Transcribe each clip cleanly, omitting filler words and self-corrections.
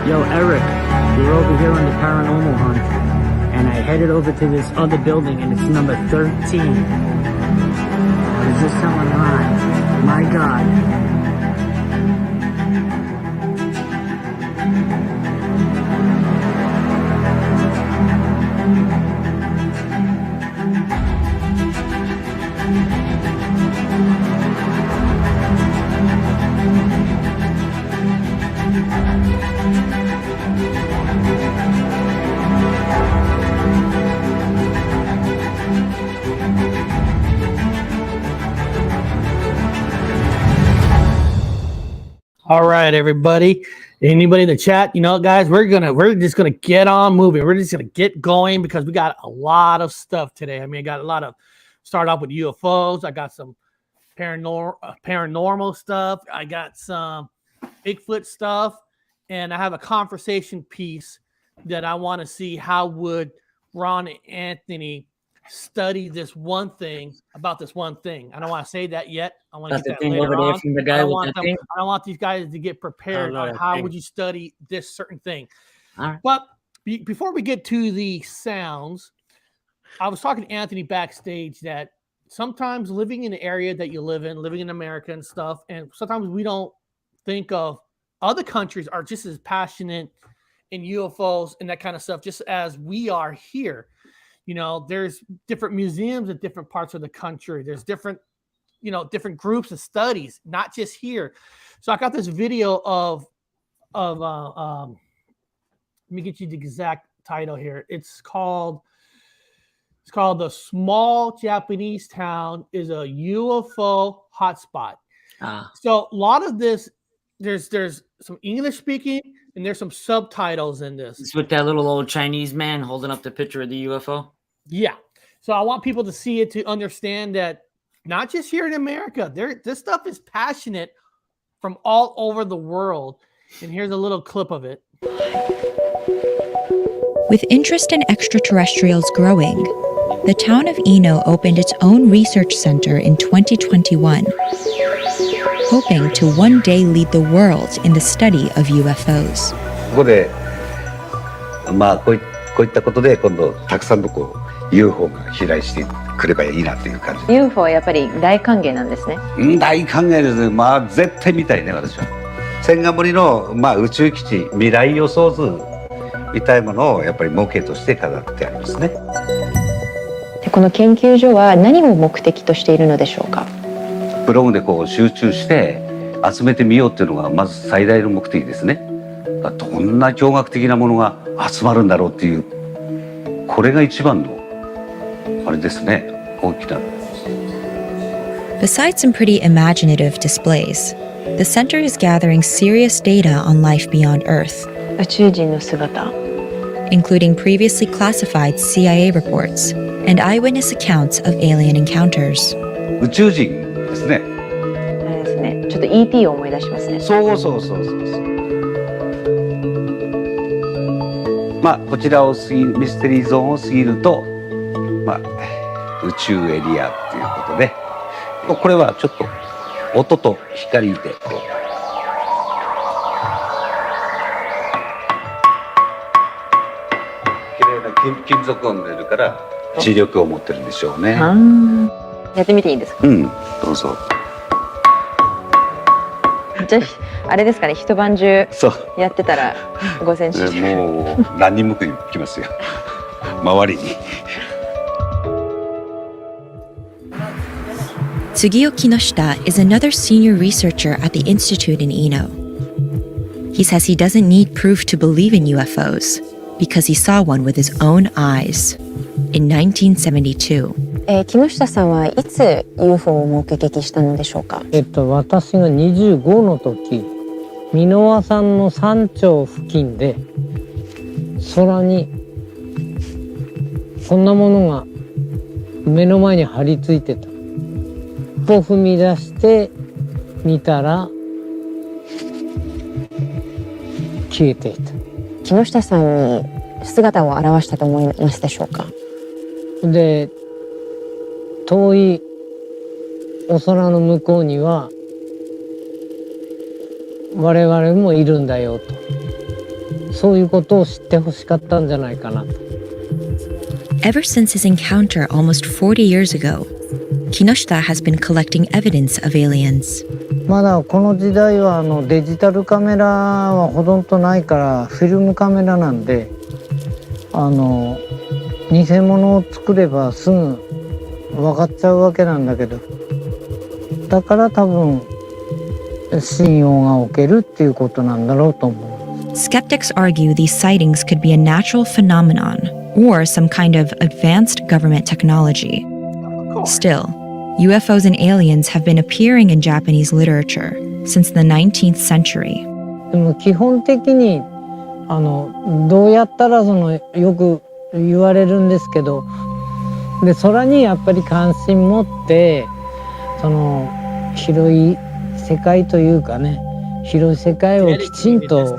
Yo, Eric, we're over here on the paranormal hunt, and I headed over to this other building, and it's number 13. I was just telling Ron, my God. All right, everybody. Anybody in the chat, guys, we're just gonna get on moving. We're just gonna get going because we got a lot of stuff today. I mean, I got a lot of start off with UFOs. I got some paranormal stuff. I got some Bigfoot stuff, and I have a conversation piece that I want to see how would Ron and Anthony study this one thing about this one thing. I don't want to say that yet. I want to get that later on. I don't want these guys to get prepared on how would you study this certain thing. All right. But before we get to the sounds, I was talking to Anthony backstage that sometimes living in the area that you live in, living in America and stuff, and sometimes we don't think of other countries are just as passionate in UFOs and that kind of stuff, just as we are here. There's different museums in different parts of the country. There's different groups of studies, not just here. So I got this video of let me get you the exact title here. It's called The Small Japanese Town is a UFO Hotspot. So a lot of this, there's some English speaking and there's some subtitles in this. It's with that little old Chinese man holding up the picture of the UFO. Yeah. So I want people to see it, to understand that not just here in America, this stuff is passionate from all over the world. And here's a little clip of it. With interest in extraterrestrials growing, the town of Eno opened its own research center in 2021, hoping to one day lead the world in the study of UFOs. ここで、こういったことで今度たくさんのUFO が飛来してくればいいなっていう感じ。UFO はやっぱり大歓迎なんですね。大歓迎ですね。絶対見たいね、私は。千賀森の宇宙基地未来予想図みたいものをやっぱり模型として飾ってありますね。でこの研究所は何を目的としているのでしょうか。ブログで集中して集めてみようっていうのがまず最大の目的ですね。どんな驚愕的なものが集まるんだろうっていう、これが一番のあれですね、大きな。Besides some pretty imaginative displays, the center is gathering serious data on life beyond Earth, 宇宙人の姿、 including previously classified CIA reports and eyewitness accounts of alien encounters. 宇宙人ですね。あれですね、ちょっと ET を思い出しますね。そう。こちらをミステリーゾーンを過ぎると、宇宙エリアっていうことで、これはちょっと音と光で綺麗な金属音が出るから磁力を持ってるんでしょうね。やってみていいですか。どうぞ。じゃああれですかね、一晩中やってたらご選手もう何人も来ますよ周りに。Tsugiyo Kinoshita is another senior researcher at the Institute in Eno. He says he doesn't need proof to believe in UFOs because he saw one with his own eyes in 1972. 木下さんはいつ UFO を目撃したのでしょうか。私が25の時、箕輪山の山頂付近で空にこんなものが目の前に張り付いてた。一歩踏み出して見たら消えていた。木下さんに姿を現したと思いますでしょうか。で、遠いお空の向こうには我々もいるんだよと。そういうことを知ってほしかったんじゃないかなと。Ever since his encounter almost 40 years ago, Kinoshita has been collecting evidence of aliens. まだこの時代はデジタルカメラはほとんどないからフィルムカメラなんで偽物を作ればすぐ分かっちゃうわけなんだけど、だから多分信用がおけるっていうことなんだろうと思う。 Skeptics argue these sightings could be a natural phenomenon or some kind of advanced government technology. Still, UFOs and aliens have been appearing in Japanese literature since the 19th century. でも基本的にどうやったらよく言われるんですけど、で空にやっぱり関心持って広い世界というかね、広い世界をきちんと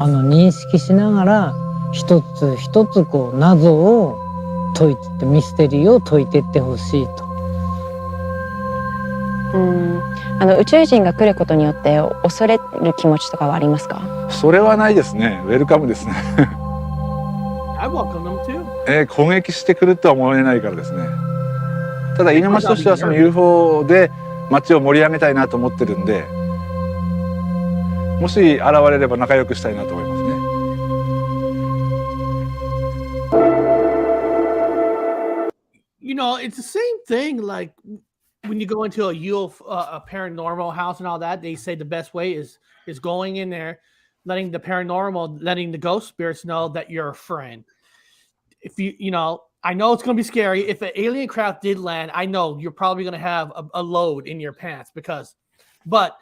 認識しながら一つ一つこう謎を解いてミステリーを解いていってほしいと。宇宙人が来ることによって恐れる気持ちとかはありますか？それはないですね。ウェルカムですね。I welcome them too. 攻撃してくるとは思えないからですね。ただ飯野町としてはその UFO で町を盛り上げたいなと思ってるんで、もし現れれば仲良くしたいなと思いますね。You know, it's the same thing. Like when you go into a UFO, a paranormal house and all that, they say the best way is going in there, letting the ghost spirits know that you're a friend. If I know it's going to be scary. If an alien craft did land, I know you're probably going to have a load in your pants but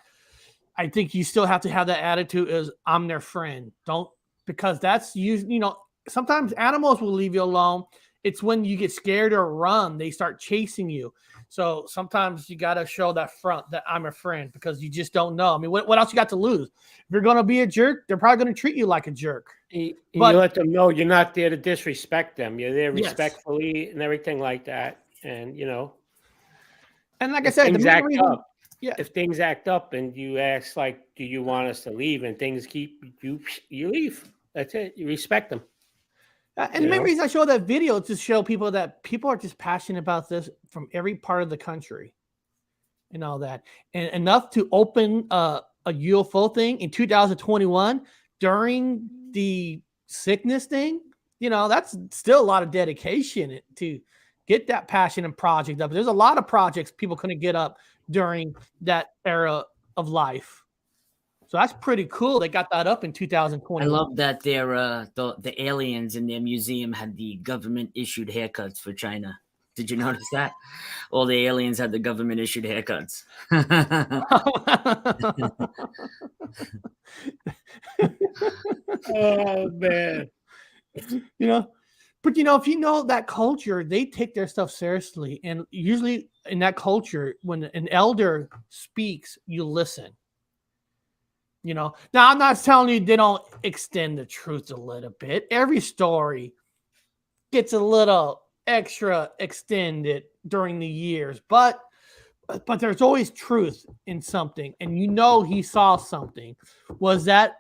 I think you still have to have that attitude as I'm their friend. Because that's sometimes animals will leave you alone. It's when you get scared or run, they start chasing you. So sometimes you got to show that front that I'm a friend because you just don't know. I mean, what else you got to lose? If you're going to be a jerk, they're probably going to treat you like a jerk. You let them know you're not there to disrespect them. You're there respectfully and everything like that. And, and like I said, if things act up and you ask, like, do you want us to leave? And things you leave. That's it. You respect them. And the main reason I show that video is to show people that people are just passionate about this from every part of the country and all that. And enough to open a UFO thing in 2021 during the sickness thing, that's still a lot of dedication to get that passion and project up. There's a lot of projects people couldn't get up during that era of life. So that's pretty cool. They got that up in 2020. I love that the aliens in their museum had the government issued haircuts for China. Did you notice that? All the aliens had the government issued haircuts. Oh man. But if you know that culture, they take their stuff seriously. And usually in that culture, when an elder speaks, you listen. Now I'm not telling you they don't extend the truth a little bit. Every story gets a little extra extended during the years, but there's always truth in something. And he saw something. Was that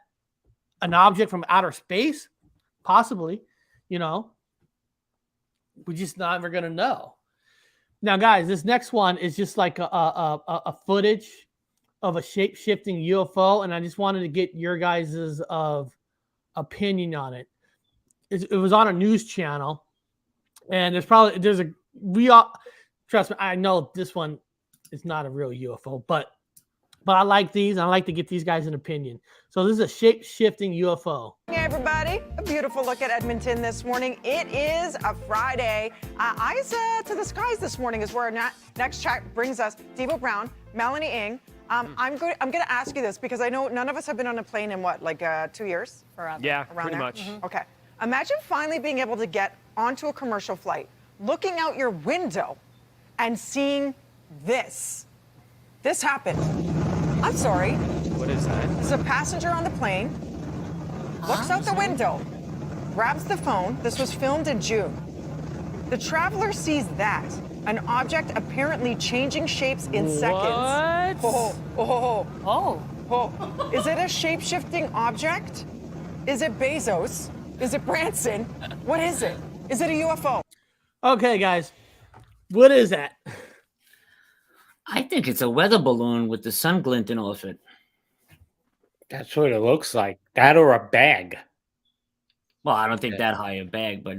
an object from outer space? Possibly. We're just never gonna know. Now, guys, this next one is just like a footage of a shape-shifting UFO, and I just wanted to get your guys' opinion on it. It was on a news channel, and trust me, I know this one is not a real UFO, but I like these, and I like to get these guys an opinion. So this is a shape-shifting UFO. Hey everybody, a beautiful look at Edmonton this morning. It is a Friday. Eyes to the skies this morning is where our next chat brings us. Devo Brown, Melanie Ng. I'm going to ask you this because I know none of us have been on a plane in 2 years? Around pretty there? much. Mm-hmm. Okay. Imagine finally being able to get onto a commercial flight, looking out your window and seeing this. This happened. I'm sorry. What is that? This is a passenger on the plane, looks out the window, grabs the phone. This was filmed in June. The traveler sees that. An object apparently changing shapes in seconds. What? Oh. Is it a shape-shifting object? Is it Bezos? Is it Branson? What is it? Is it a UFO? Okay, guys, what is that? I think it's a weather balloon with the sun glinting off it. That's what it looks like. That or a bag. Well, I don't think that high a bag, but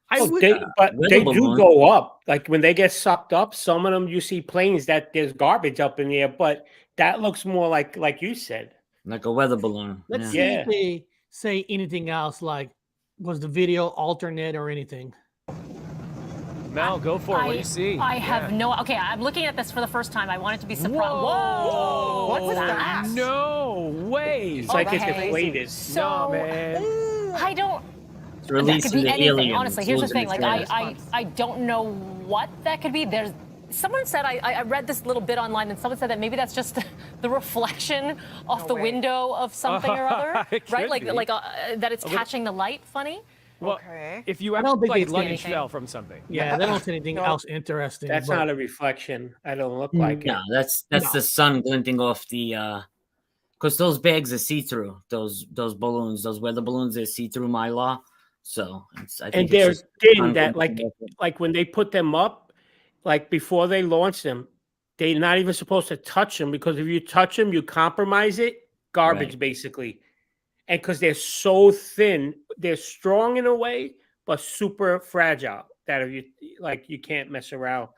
But weather they do balloon. go up. Like when they get sucked up, some of them you see planes that there's garbage up in the air, but that looks more like you said. Like a weather balloon. Let's see if they say anything else, like was the video alternate or anything. Mel, go for it. What do you see? I have no. Okay, I'm looking at this for the first time. I want it to be surprised. Whoa! What's that? No way. It's like it's Okay. deflated. No, man. I don't. It's That releasing could be the anything. aliens. Honestly, here's the losing thing. Like its I don't know what that could be. There's someone said I read this little bit online, and someone said that maybe that's just the reflection off the window of something or other, It right? could Like be. that it's catching the light. Funny. Well, Okay. if you I ever don't think played it's luggage anything. fell from something. Yeah, they don't say anything else interesting. That's but not a reflection. I don't look like it. No, that's the sun glinting off the because those bags are see-through. Those balloons, those weather balloons, they're see-through Mylar. So I think And it's they're just thin sun that glinting off it. like when they put them up, like before they launch them, they're not even supposed to touch them because if you touch them, you compromise it. Garbage, Right. basically. And because they're so thin, they're strong in a way, but super fragile. That if you like, you can't mess around.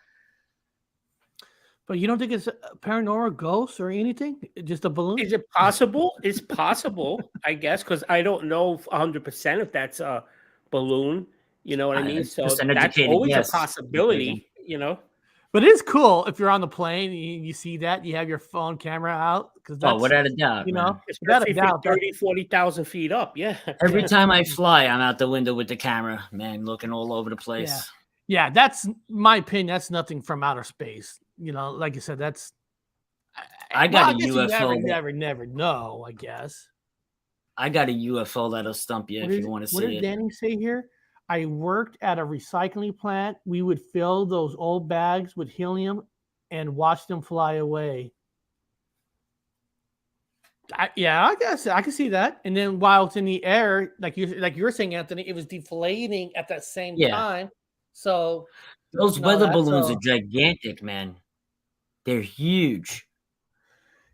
But you don't think it's a paranormal ghost or anything? Just a balloon? Is it possible? It's possible, I guess, because I don't know 100% if that's a balloon. You know what I mean? It's So just an that's educated always guess. a possibility. You know. But it is cool if you're on the plane, you see that, you have your phone camera out. Because Oh, without a doubt, you man. know, without Especially a if you're doubt. 30, 40,000 feet up. Yeah. Every time I fly, I'm out the window with the camera, man, looking all over the place. Yeah, that's my opinion. That's nothing from outer space. You know, like you said, that's. I got a guess UFO. You never know, I guess. I got a UFO that'll stump you if you want to What see did it. Danny say here? I worked at a recycling plant. We would fill those old bags with helium and watch them fly away. I guess I can see that. And then while it's in the air, like you were saying, Anthony, it was deflating at that same time. So Those no, weather that's, balloons are gigantic, man. They're huge.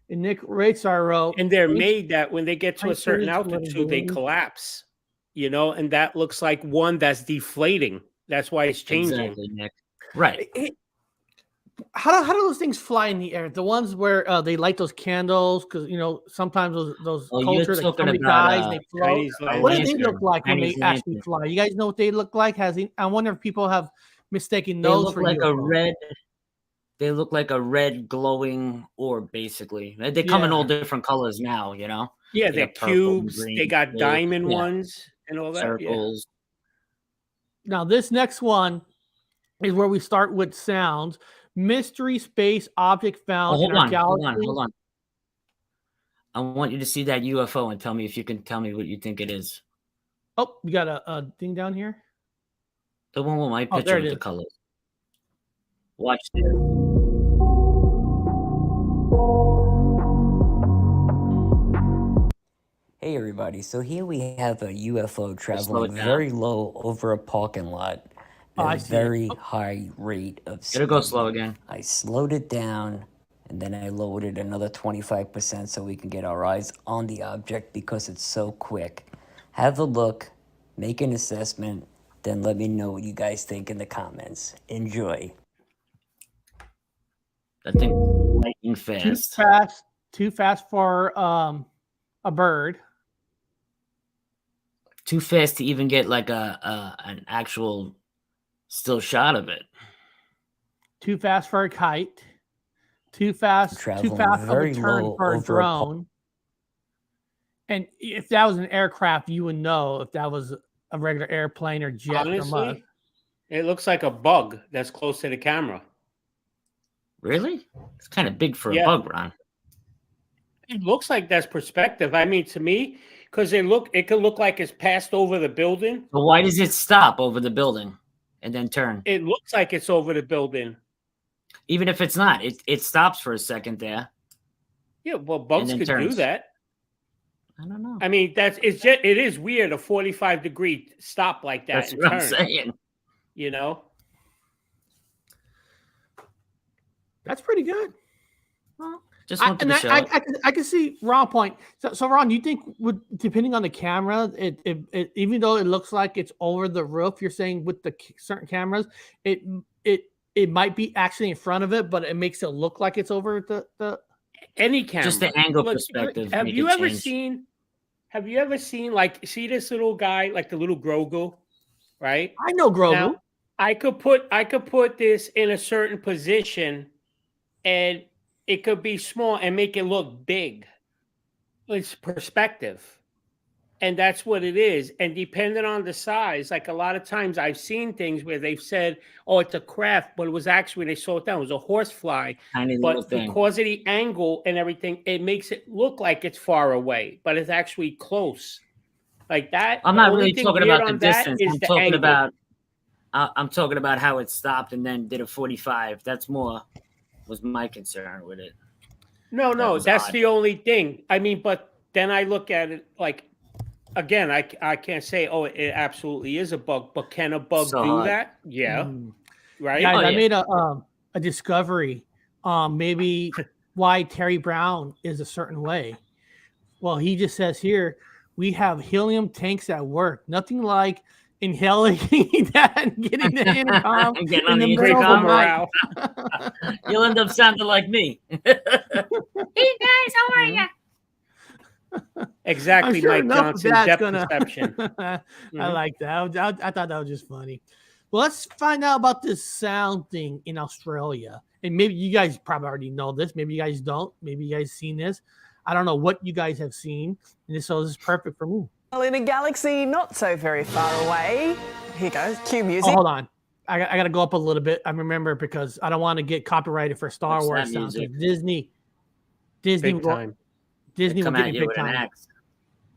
And Nick Ratsar wrote, And they're made that when they get to a Thanks for certain this altitude, they balloon. collapse. You know, and that looks like one that's deflating. That's why it's changing. Exactly, Nick. Right. How do those things fly in the air? The ones where they light those candles, because you know sometimes those Oh, you're cultures, like talking somebody about, dies, and they float. Chinese What do they lantern. look like when they Chinese actually lantern. fly? You guys know what they look like? I wonder if people have mistaken They those look for like a UFOs. red. They look like a red glowing orb, basically. They come in all different colors now, you know. Yeah, They they're got purple and cubes. green, They got blue. diamond Yeah. ones and all that. Yeah. Circles. Now this next one is where we start with sounds. Mystery space object found Oh, in our galaxy. hold on. I want you to see that UFO and tell me if you can tell me what you think it is. Oh, we got a thing down here. The one with my Oh, picture there it with the is. colors. Watch this. Hey everybody, so here we have a UFO slow traveling it down. very low over a parking lot Oh, I at a see it. very high rate of speed. It'll go slow again. I slowed it down and then I lowered it another 25% so we can get our eyes on the object because it's so quick. Have a look, make an assessment, then let me know what you guys think in the comments. Enjoy. That thing is lightning fast. Too fast for a bird. Too fast to even get like an actual still shot of it. Too fast for a kite. Too fast of Traveling a very turn low for a over a drone. And if that was an aircraft, you would know if that was a regular airplane or jet from us. Honestly, it looks like a bug that's close to the camera. Really? It's kind of big for a Yeah. bug, Ron. It looks like that's perspective. I mean, to me, because it could look like it's passed over the building. But why does it stop over the building and then turn? It looks like it's over the building. Even if it's not, it stops for a second there. Yeah, well, bugs then could do turns. that. I don't know. I mean, it is weird, a 45-degree stop like that. That's what I'm saying. You know? That's pretty good. Well, just wanted to show I can see Ron point. So Ron, you think depending on the camera, it even though it looks like it's over the roof, you're saying with the certain cameras, it might be actually in front of it, but it makes it look like it's over the any camera. Just the angle perspective. Have you ever seen like see this little guy, like the little Grogu, right? I know Grogu. Now, I could put this in a certain position and it could be small and make it look big. It's perspective. And that's what it is. And depending on the size, like a lot of times I've seen things where they've said, oh, it's a craft, but it was actually, when they saw it down, it was a horsefly. But because of the angle and everything, it makes it look like it's far away, but it's actually close. Like that. I'm not really talking about the distance. I'm talking about how it stopped and then did a 45. That's more was my concern with it. No, that's odd. The only thing. I mean, but then I look at it like, again, I can't say, oh, it absolutely is a bug, but can a bug do that? Yeah. Right? Guys, I made a discovery maybe why Terry Brown is a certain way. Well, he just says here, we have helium tanks at work. Nothing like inhaling that and getting the intercom and getting on the intercom. You'll end up sounding like me. Hey guys, how are you? Exactly, sure Mike Johnson depth perception. I like that. I thought that was just funny. Well, let's find out about this sound thing in Australia. And maybe you guys probably already know this. Maybe you guys don't. Maybe you guys seen this. I don't know what you guys have seen. And so this is perfect for me. Well, in a galaxy not so very far away. Here goes. Cue music. Oh, hold on. I got to go up a little bit. I remember because I don't want to get copyrighted for Star Wars sounds. Disney big time. Disney will get big time.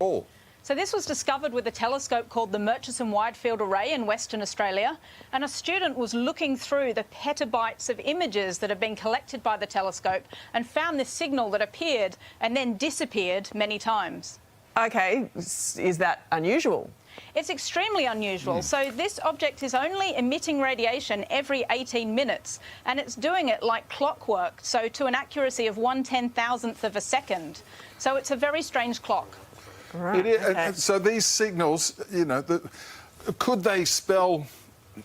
So this was discovered with a telescope called the Murchison Wide Field Array in Western Australia, and a student was looking through the petabytes of images that have been collected by the telescope and found this signal that appeared and then disappeared many times. Okay, is that unusual? It's extremely unusual. So this object is only emitting radiation every 18 minutes, and it's doing it like clockwork, so to an accuracy of 1/10,000th of a second. So it's a very strange clock. Right. It is, okay. So these signals, you know, could they spell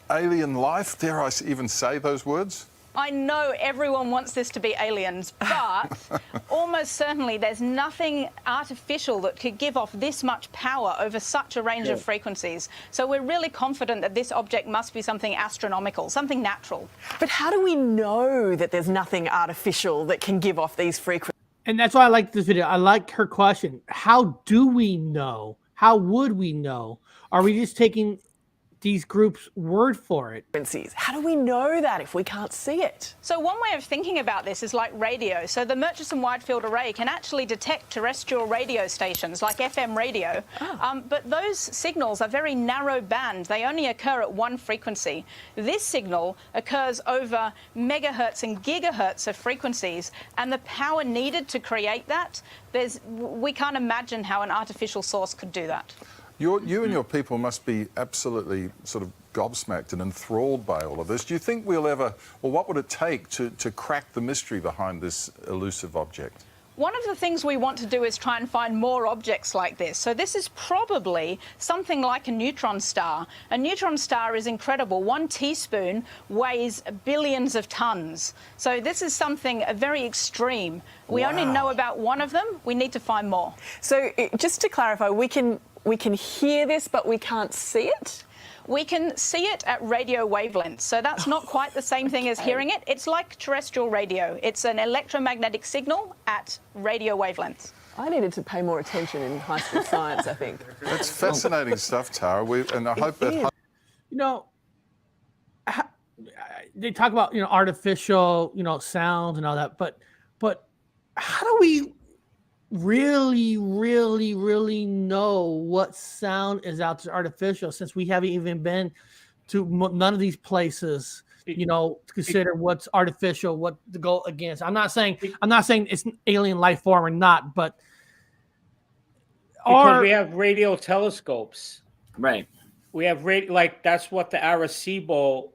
alien life? Dare I even say those words? I know everyone wants this to be aliens, but almost certainly there's nothing artificial that could give off this much power over such a range of frequencies. So we're really confident that this object must be something astronomical, something natural. But how do we know that there's nothing artificial that can give off these frequencies? And that's why I like this video. I like her question. How do we know? How would we know? Are we just taking these groups' word for it? How do we know that if we can't see it? So one way of thinking about this is like radio. So the Murchison Wide Field Array can actually detect terrestrial radio stations like FM radio, but those signals are very narrow band. They only occur at one frequency. This signal occurs over megahertz and gigahertz of frequencies, and the power needed to create that, we can't imagine how an artificial source could do that. You and your people must be absolutely sort of gobsmacked and enthralled by all of this. Do you think we'll ever, or what would it take to crack the mystery behind this elusive object? One of the things we want to do is try and find more objects like this. So this is probably something like a neutron star. A neutron star is incredible. 1 teaspoon weighs billions of tons. So this is something very extreme. We only know about one of them. We need to find more. So just to clarify, we can hear this, but we can't see it? We can see it at radio wavelengths, so that's not quite the same thing as hearing it. It's like terrestrial radio. It's an electromagnetic signal at radio wavelengths. I needed to pay more attention in high school science, I think. That's fascinating stuff, Tara, and I hope that... You know, they talk about, you know, artificial, you know, sounds and all that, but how do we really know what sound is out there artificial, since we haven't even been to none of these places, you know, to consider what's artificial, what to go against? I'm not saying it's an alien life form or not, but Because we have radio telescopes. Right. We have like that's what the Arecibo,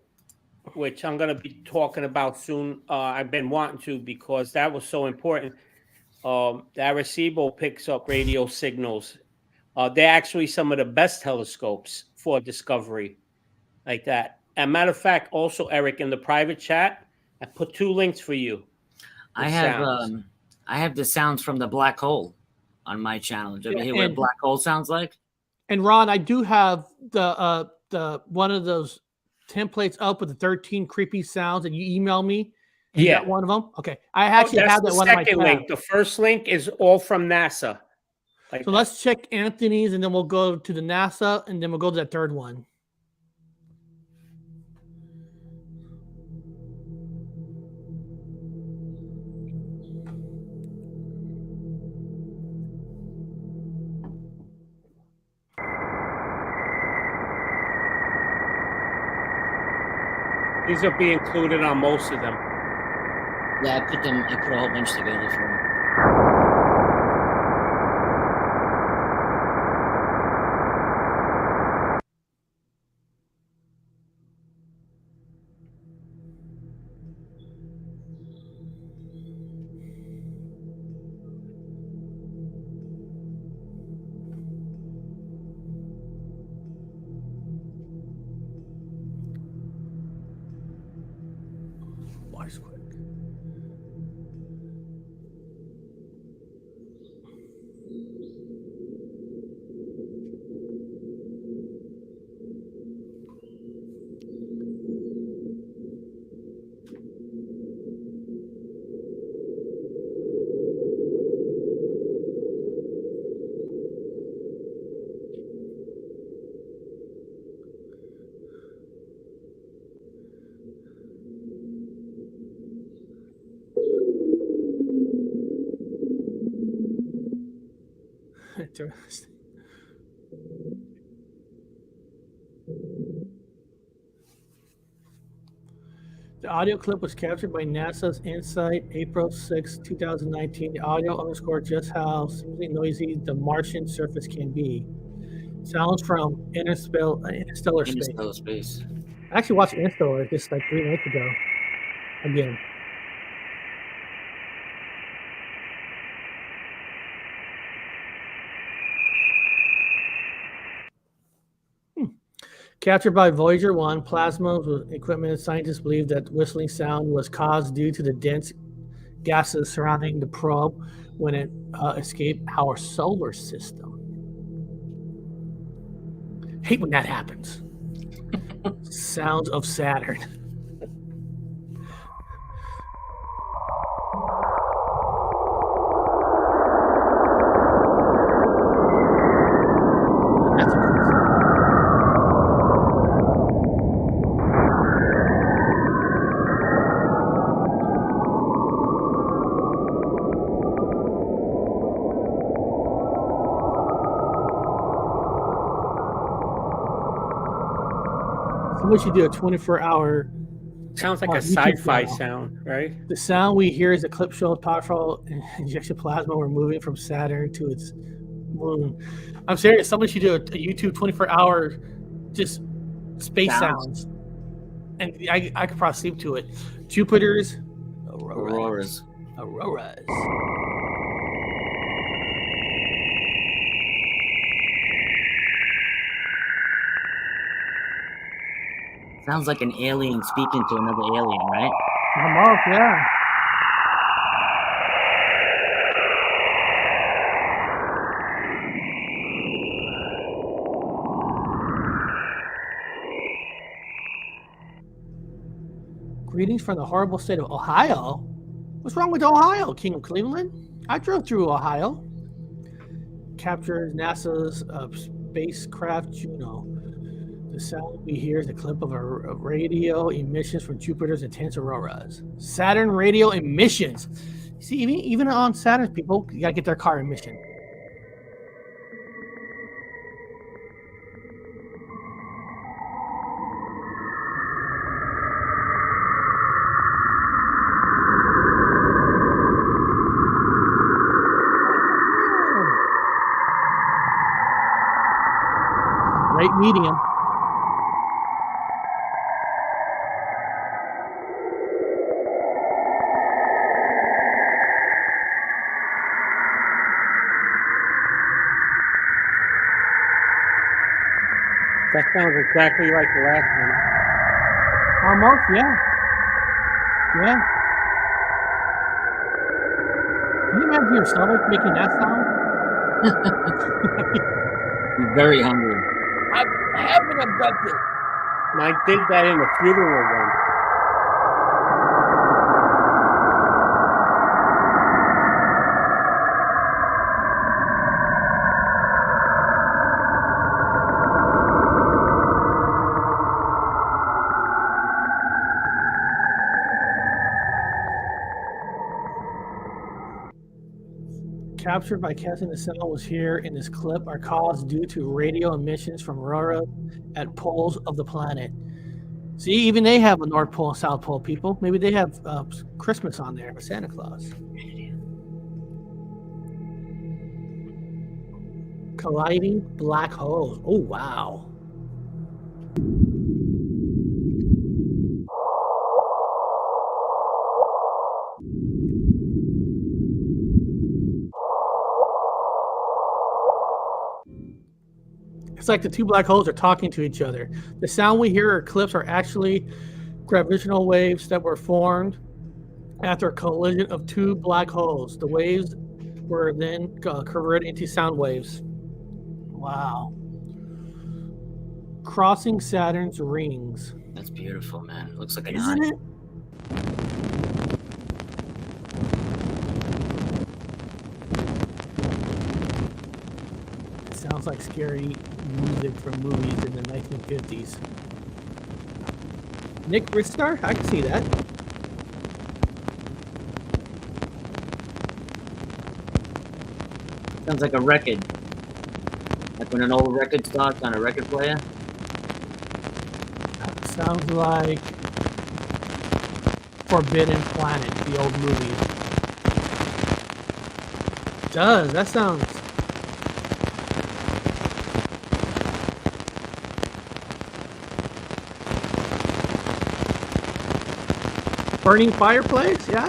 which I'm going to be talking about soon. I've been wanting to because that was so important. The Arecibo picks up radio signals. They're actually some of the best telescopes for discovery, like that. As a matter of fact, also Eric, in the private chat, I put 2 links for you. I have the sounds from the black hole on my channel. Did you ever hear what a black hole sounds like? And Ron, I do have the one of those templates up with the 13 creepy sounds that you email me. Is that one of them? Okay, I actually have that one. The second link. The first link is all from NASA. So let's check Anthony's, and then we'll go to the NASA, and then we'll go to that third one. These will be included on most of them. Yeah, I put a whole bunch together for them. Water's quick. Interesting. The audio clip was captured by NASA's InSight, April 6, 2019. The audio underscored just how seemingly noisy the Martian surface can be. Sounds from interstellar space. I actually watched Interstellar just like 3 nights ago. Again. Captured by Voyager 1, plasma with equipment, scientists believe that whistling sound was caused due to the dense gases surrounding the probe when it escaped our solar system. Hate when that happens. Sounds of Saturn. We should do a 24-hour. Sounds like a sci-fi sound, right? The sound we hear is a clip show of powerful injection plasma we're moving from Saturn to its moon. I'm serious. Somebody should do a YouTube 24-hour just space sounds. And I could probably sleep to it. Jupiter's auroras. Sounds like an alien speaking to another alien, right? Almost, yeah. Greetings from the horrible state of Ohio. What's wrong with Ohio, King of Cleveland? I drove through Ohio. Captures NASA's spacecraft Juno. The sound we hear is a clip of radio emissions from Jupiter's intense auroras. Saturn radio emissions. See, even on Saturn, people, you gotta get their car emission. Great medium. That sounds exactly like the last one. Almost, yeah. Yeah. Can you imagine your stomach making that sound? I'm very hungry. I have been abducted. Mike did that in a funeral once. Captured by casting the sound was here in this clip are caused due to radio emissions from railroad at poles of the planet. See, even they have a North Pole and South Pole, people. Maybe they have Christmas on there with Santa Claus. Colliding black holes. Oh, wow. It's like the two black holes are talking to each other. The sound we hear or clips are actually gravitational waves that were formed after a collision of two black holes. The waves were then converted into sound waves. Wow. Crossing Saturn's rings. That's beautiful, man. Looks like an Isn't eye. it? It sounds like scary music from movies in the 1950s. Nick Ristar? I can see that. Sounds like a record. Like when an old record starts on a record player. Sounds like Forbidden Planet, the old movie. It does. That sounds... Burning fireplace? Yeah?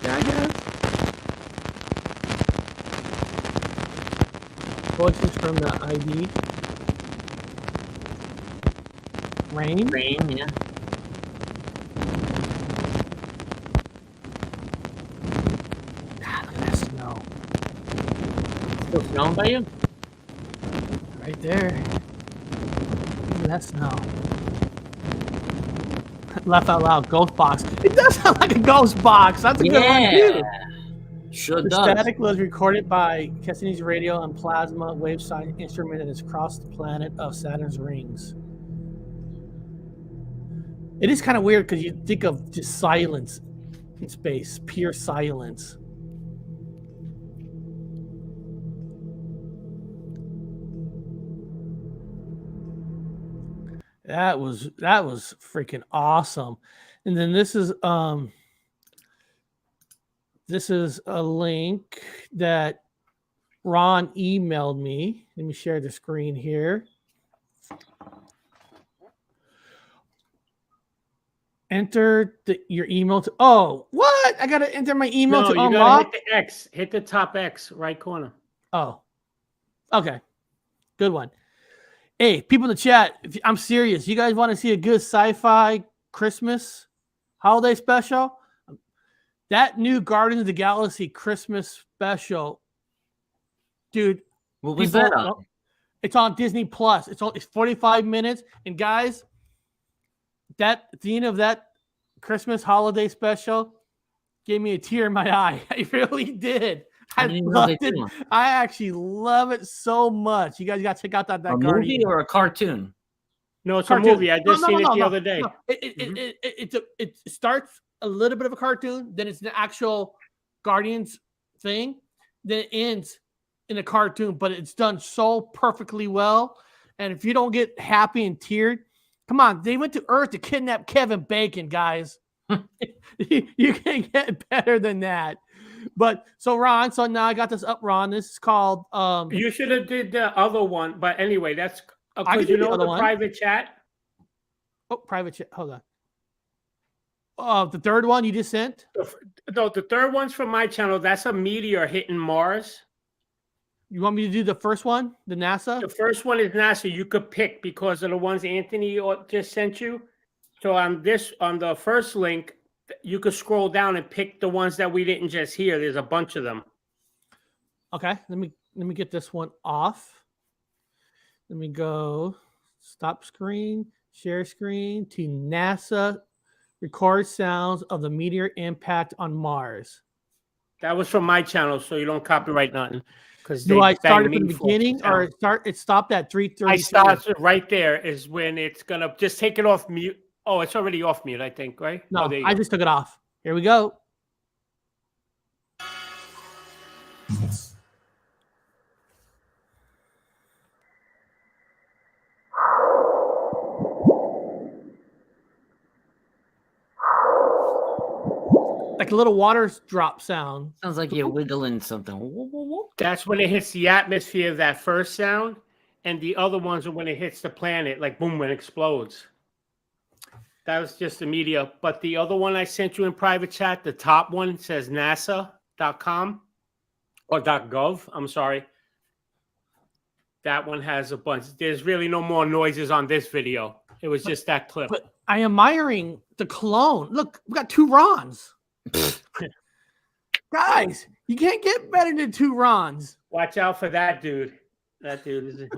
Yeah, I guess. Voices from the ID. Rain? Rain, yeah. God, look at that snow. Still snowing by you? Right there. Look at that snow. Laugh out loud, ghost box. It does sound like a ghost box. That's a good one, too. Sure The does. static was recorded by Cassini's radio and plasma wave side instrument that has crossed the planet of Saturn's rings. It is kind of weird because you think of just silence in space, pure silence. That was freaking awesome. And then this is a link that Ron emailed me. Let me share the screen here. Enter your email to... Oh, what? I got to enter my email No, to you unlock? gotta hit the X. Hit the top X, right corner. Oh, okay. Good one. Hey, people in the chat, I'm serious. You guys want to see a good sci-fi Christmas holiday special? That new Guardians of the Galaxy Christmas special, dude. What was that on? It's on Disney Plus. It's 45 minutes. And guys, at the end of that Christmas holiday special gave me a tear in my eye. I really did. I loved it. I actually love it so much. You guys got to check out that A Guardian. movie or a cartoon? No, it's Cartoon. a movie. I just seen it the other day. No. It starts a little bit of a cartoon, then it's an actual Guardians thing, then it ends in a cartoon, but it's done so perfectly well. And if you don't get happy and teared, come on, they went to Earth to kidnap Kevin Bacon, guys. You can't get better than that. But so Ron, so now I got this up, Ron. This is called You should have did the other one, but anyway, that's I can because do you the know other the one. private chat. Oh, private chat. Hold on. The third one you just sent? No, the third one's from my channel. That's a meteor hitting Mars. You want me to do the first one, the NASA? The first one is NASA. You could pick because of the ones Anthony just sent you. So on the first link, you could scroll down and pick the ones that we didn't just hear. There's a bunch of them. Okay, let me get this one off. Let me go stop screen, share screen to NASA record sounds of the meteor impact on Mars. That was from my channel, so you don't copyright nothing. Do I start it from the beginning or it stopped at 3:30? I started right there is when it's gonna just take it off mute. Oh, it's already off mute, I think, right? No, Oh, there you I go. just took it off. Here we go. Like a little water drop sound. Sounds like you're wiggling something. That's when it hits the atmosphere, that first sound, and the other ones are when it hits the planet, like boom, when it explodes. That was just the media. But the other one I sent you in private chat, the top one says NASA.com or .gov. I'm sorry. That one has a bunch. There's really no more noises on this video. It was just that clip. But I am admiring the clone. Look, we got 2 Rons. Guys, you can't get better than 2 Rons. Watch out for that dude. That dude is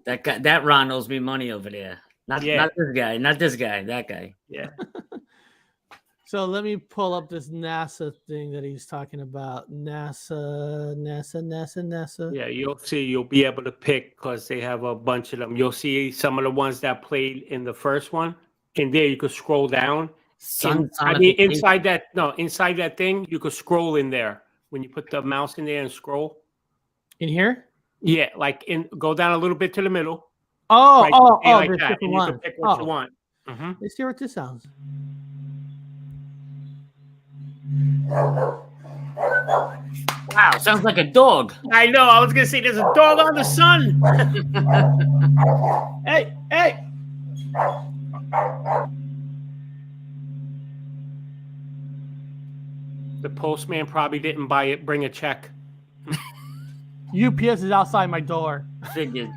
that guy. That Ron owes me money over there. Not this guy. Not this guy. That guy. Yeah. So let me pull up this NASA thing that he's talking about. NASA. Yeah, you'll be able to pick because they have a bunch of them. You'll see some of the ones that played in the first one. In there, you could scroll down. Inside that thing, you could scroll in there. When you put the mouse in there and scroll. In here? Yeah, go down a little bit to the middle. Like there's that, different and ones. You can pick what you want. Let's hear what this sounds. Wow, sounds like a dog. I know. I was gonna say there's a dog on the sun. Hey. The postman probably didn't buy it. Bring a check. UPS is outside my door. Figured.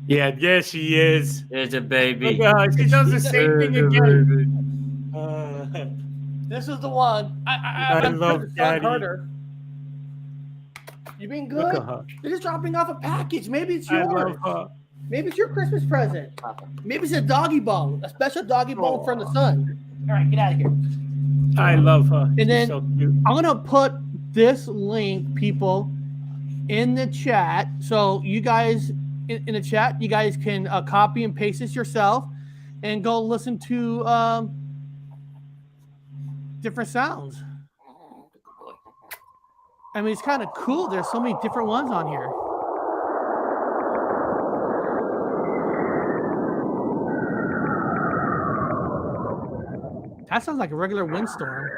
Yeah, she is. There's a baby. Look at her. She does the same thing again. This is the one. I love Daddy. Her. You being good? Look at her. They're just dropping off a package. Maybe it's I yours. love her. Maybe it's your Christmas present. Maybe it's a doggy bone, a special doggy bone from the sun. All right, get out of here. I love her. And then so cute. I'm gonna put this link, people, in the chat. So you guys in the chat, you guys can copy and paste this yourself, and go listen to different sounds. I mean, it's kind of cool. There's so many different ones on here. That sounds like a regular windstorm.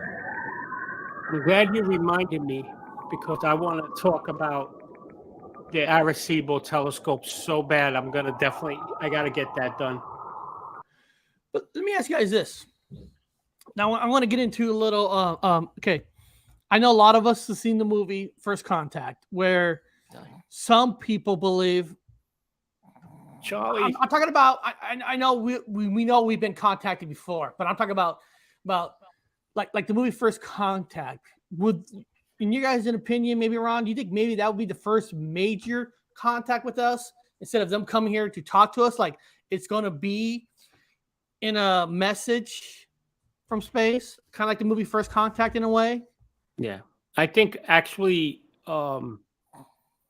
I'm glad you reminded me because I want to talk about the Arecibo telescope so bad. I got to get that done. But let me ask you guys this. Now I want to get into a little. Okay, I know a lot of us have seen the movie First Contact, where some people believe. Charlie, I'm talking about. I know we know we've been contacted before, but I'm talking about like the movie First Contact. In your guys' opinion, maybe Ron, do you think maybe that would be the first major contact with us instead of them coming here to talk to us? Like it's going to be in a message from space, kind of like the movie First Contact in a way. Yeah, I think actually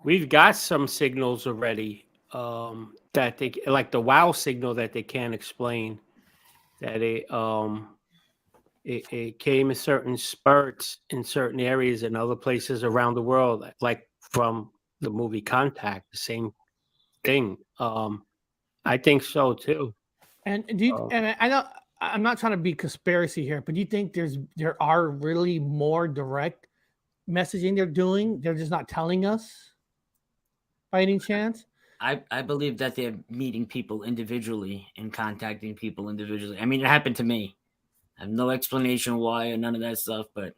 we've got some signals already that they like the wow signal that they can't explain. That it came in certain spurts in certain areas and other places around the world, like from the movie Contact, the same thing. I think so too. And do you, and I know I'm not trying to be conspiracy here, but do you think there are really more direct messaging they're doing? They're just not telling us by any chance? I believe that they're meeting people individually and contacting people individually. I mean, it happened to me. I have no explanation why or none of that stuff, but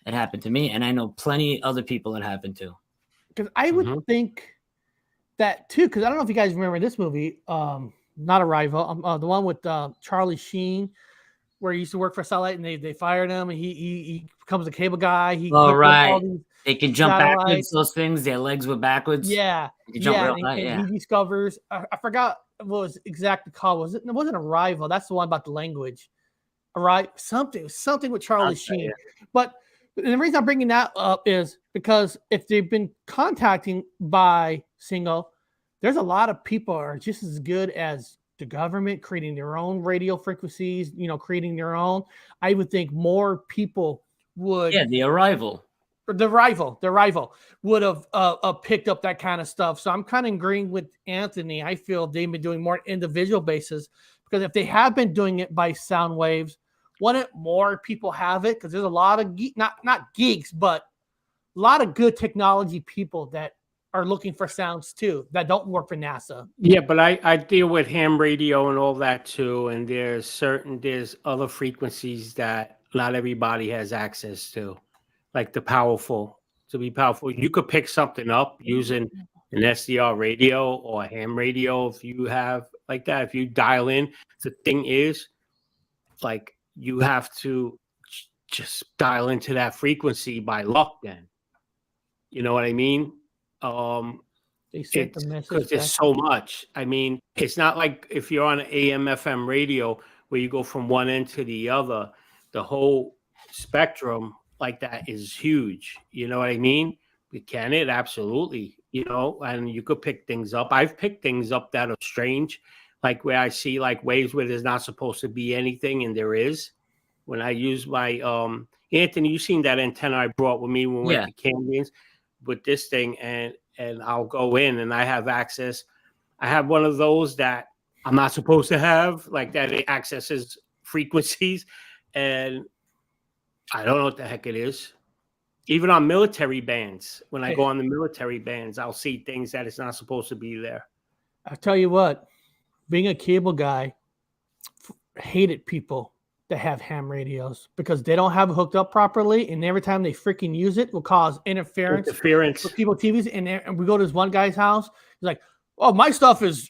it happened to me, and I know plenty other people it happened to. Because I would think that too. Because I don't know if you guys remember this movie, not Arrival, the one with Charlie Sheen, where he used to work for Satellite, and they fired him, and he becomes a cable guy. He Oh, hooked up right. all these They can jump backwards. satellites. Those things, their legs were backwards. Yeah, They can jump real and high, yeah. he discovers. I forgot what was exactly called. It wasn't Arrival. That's the one about the language. Something with Charlie Sheen. But the reason I'm bringing that up is because if they've been contacting by single, there's a lot of people are just as good as the government creating their own radio frequencies, creating their own. I would think more people would. Yeah, the Arrival would have picked up that kind of stuff. So I'm kind of agreeing with Anthony. I feel they've been doing more individual basis, because if they have been doing it by sound waves, wouldn't more people have it? Because there's a lot of not geeks, but a lot of good technology people that are looking for sounds too that don't work for NASA. Yeah, but I deal with ham radio and all that too, and there's other frequencies that not everybody has access to, like to be powerful. You could pick something up using an SDR radio or a ham radio if you have like that. If you dial in, the thing is, like, you have to just dial into that frequency by luck then. You know what I mean? They sent the message because there's so much. I mean, it's not like if you're on an AM FM radio where you go from one end to the other, the whole spectrum like that is huge. You know what I mean? Can it? Absolutely. And you could pick things up. I've picked things up that are strange, like where I see like waves where there's not supposed to be anything and there is. When I use my Anthony, you seen that antenna I brought with me when we went to Canyons with this thing, and I'll go in and I have access. I have one of those that I'm not supposed to have, like that it accesses frequencies, and I don't know what the heck it is. Even on military bands, when I go on the military bands, I'll see things that it's not supposed to be there. I'll tell you what, being a cable guy, hated people that have ham radios because they don't have it hooked up properly, and every time they freaking use it will cause interference with people TVs. And we go to this one guy's house, he's like, "Oh, my stuff is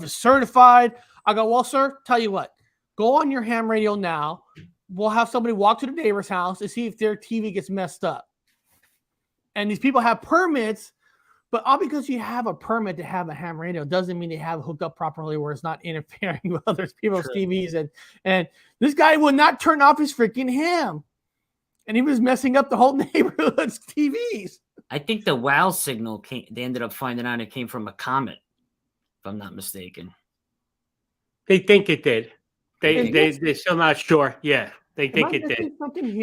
certified." I go, "Well, sir, tell you what, go on your ham radio now. We'll have somebody walk to the neighbor's house and see if their TV gets messed up." And these people have permits, but all because you have a permit to have a ham radio doesn't mean they have it hooked up properly where it's not interfering with other people's TVs. And this guy would not turn off his freaking ham, and he was messing up the whole neighborhood's TVs. I think the WOW signal they ended up finding out it came from a comet, if I'm not mistaken. They think it did. They're still not sure. Yeah, they think it did.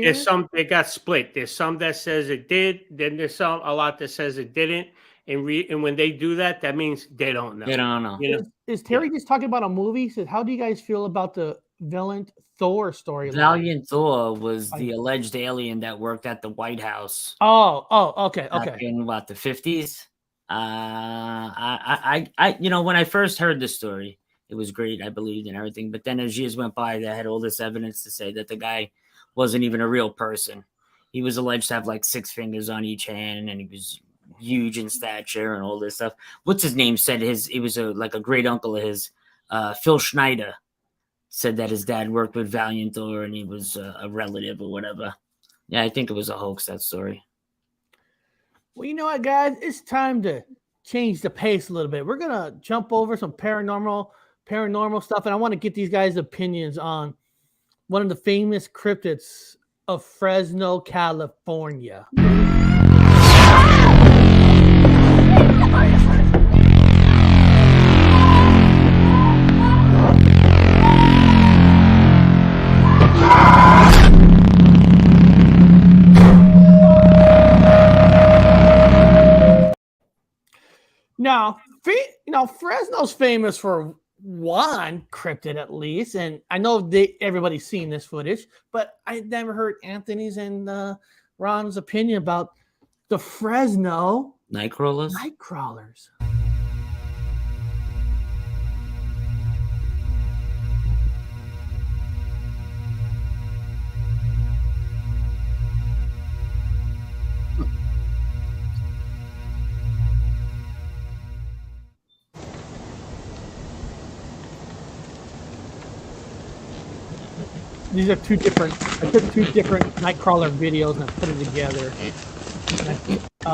There's some, they got split. There's some that says it did. Then there's a lot that says it didn't. And when they do that, that means they don't know. They don't know. Is Terry just talking about a movie? So how do you guys feel about the Valiant Thor story? Valiant Thor was the alleged alien that worked at the White House. Oh, okay. Back in what, the 50s? When I first heard the story, it was great. I believed in everything. But then as years went by, they had all this evidence to say that the guy wasn't even a real person. He was alleged to have like 6 fingers on each hand, and he was huge in stature and all this stuff. What's his name said he was like a great uncle of his, Phil Schneider, said that his dad worked with Valiant Thor and he was a relative or whatever. Yeah, I think it was a hoax, that story. Well, you know what, guys? It's time to change the pace a little bit. We're gonna jump over some paranormal stuff, and I want to get these guys' opinions on one of the famous cryptids of Fresno, California. Now, Fresno's famous for one cryptid at least, and I know everybody's seen this footage, but I never heard Anthony's and Ron's opinion about the Fresno Nightcrawlers. Nightcrawlers. These are two different. I took two different Nightcrawler videos and I put it together.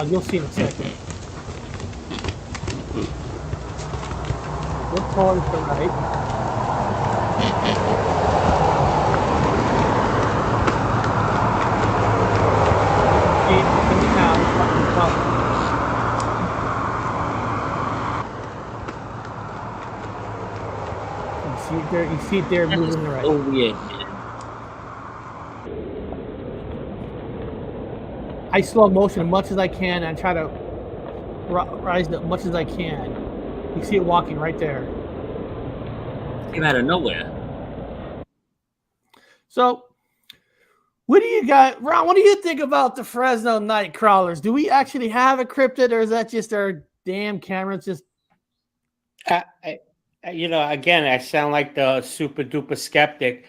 You'll see in a second. Look towards the right. You see it there moving to the right. Oh weird. I slow motion as much as I can and try to rise as much as I can. You see it walking right there. Came out of nowhere. So, what do you got, Ron? What do you think about the Fresno Nightcrawlers? Do we actually have a cryptid, or is that just our damn cameras? Just again, I sound like the super duper skeptic,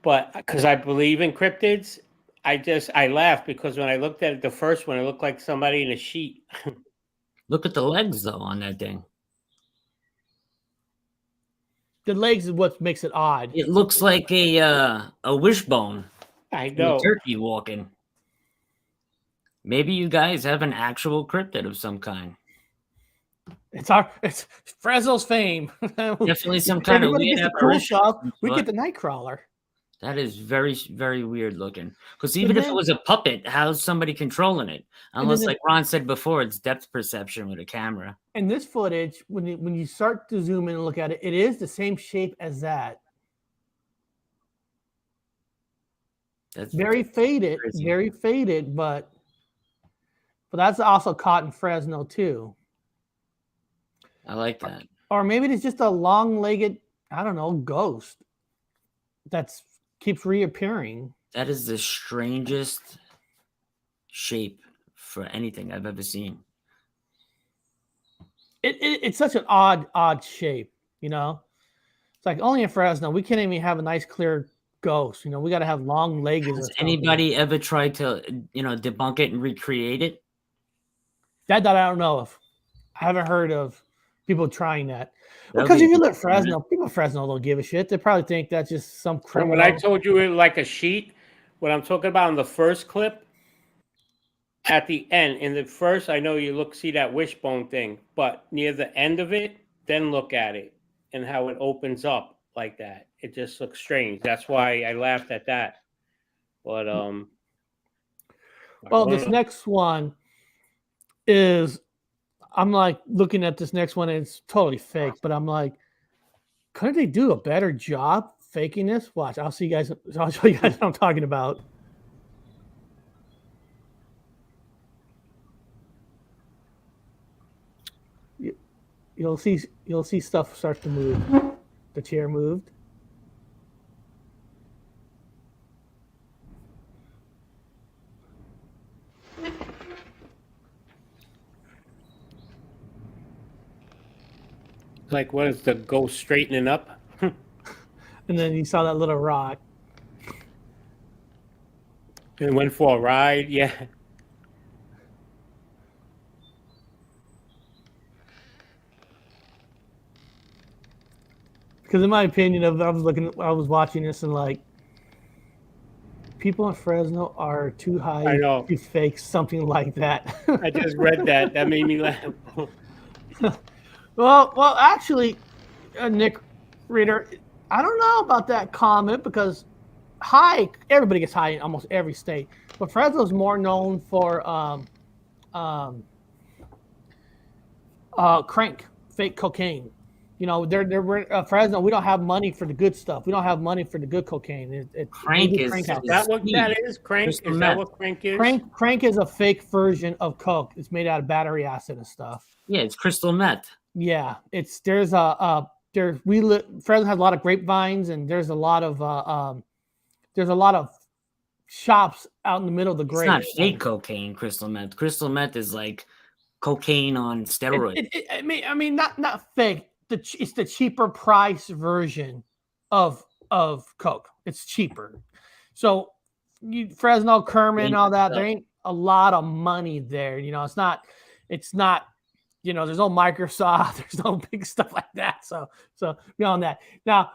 but because I believe in cryptids. I laughed because when I looked at it, the first one, it looked like somebody in a sheet. Look at the legs though on that thing. The legs is what makes it odd. It looks like a wishbone. I know. A turkey walking. Maybe you guys have an actual cryptid of some kind. It's Fresno's fame. Definitely some kind of weird apparition. Cool stuff. We get the Nightcrawler. That is very, very weird looking. Because even if it was a puppet, how's somebody controlling it? Unless, like Ron said before, it's depth perception with a camera. And this footage, when you start to zoom in and look at it, it is the same shape as that. That's very faded, but that's also caught in Fresno too. I like that. Or maybe it's just a long-legged, I don't know, ghost that's keeps reappearing. That is the strangest shape for anything I've ever seen. It's such an odd shape, you know. It's like only in Fresno we can't even have a nice clear ghost. You know, we got to have long legs. Has anybody ever tried to, debunk it and recreate it? That I don't know of. I haven't heard of people trying that. Because if you look at Fresno, people in Fresno don't give a shit. They probably think that's just some criminal. When I told you it like a sheet, what I'm talking about in the first clip, at the end, in the first, I know you see that wishbone thing, but near the end of it, then look at it and how it opens up like that. It just looks strange. That's why I laughed at that. But well, this next one is. I'm like looking at this next one and it's totally fake, but I'm like, couldn't they do a better job faking this? Watch, I'll show you guys what I'm talking about. You'll see stuff start to move. The chair moved. Like, what is the ghost straightening up? And then you saw that little rock. And went for a ride, yeah. Because in my opinion, I was watching this and like, people in Fresno are too high to fake something like that. I just read that. That made me laugh. Well, actually, Nick Reader, I don't know about that comment because everybody gets high in almost every state, but Fresno's more known for crank, fake cocaine. You know, they're Fresno. We don't have money for the good stuff. We don't have money for the good cocaine. Crank is that what that is? Crank is that what crank is? Crank is a fake version of coke. It's made out of battery acid and stuff. Yeah, it's crystal meth. Yeah, there's a Fresno has a lot of grapevines, and there's a lot of shops out in the middle of the It's not grapes. fake cocaine, crystal meth. Crystal meth is like cocaine on steroids. I mean, not fake. It's the cheaper price version of coke. It's cheaper. So Fresno, Kerman, all that. There ain't a lot of money there. You know, it's not. You know, there's no Microsoft. There's no big stuff like that. So beyond that, now,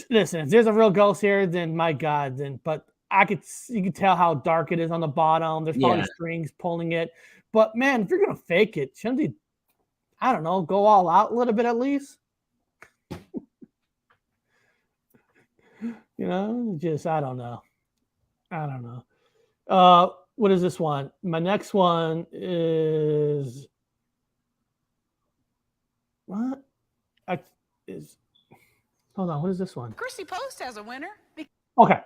listen, if there's a real ghost here, then my God, but you can tell how dark it is on the bottom. There's probably strings pulling it. But man, if you're gonna fake it, shouldn't you, I don't know, go all out a little bit at least? You know, just I don't know. What is this one? My next one is what? Hold on, what is this one? Chrissy Post has a winner. Okay.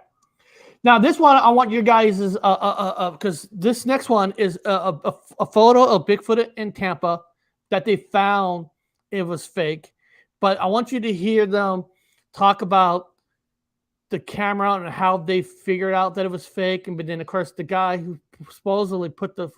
Now this one, I want you guys is because this next one is a photo of Bigfoot in Tampa that they found it was fake, but I want you to hear them talk about the camera and how they figured out that it was fake. And but then of course the guy who supposedly put the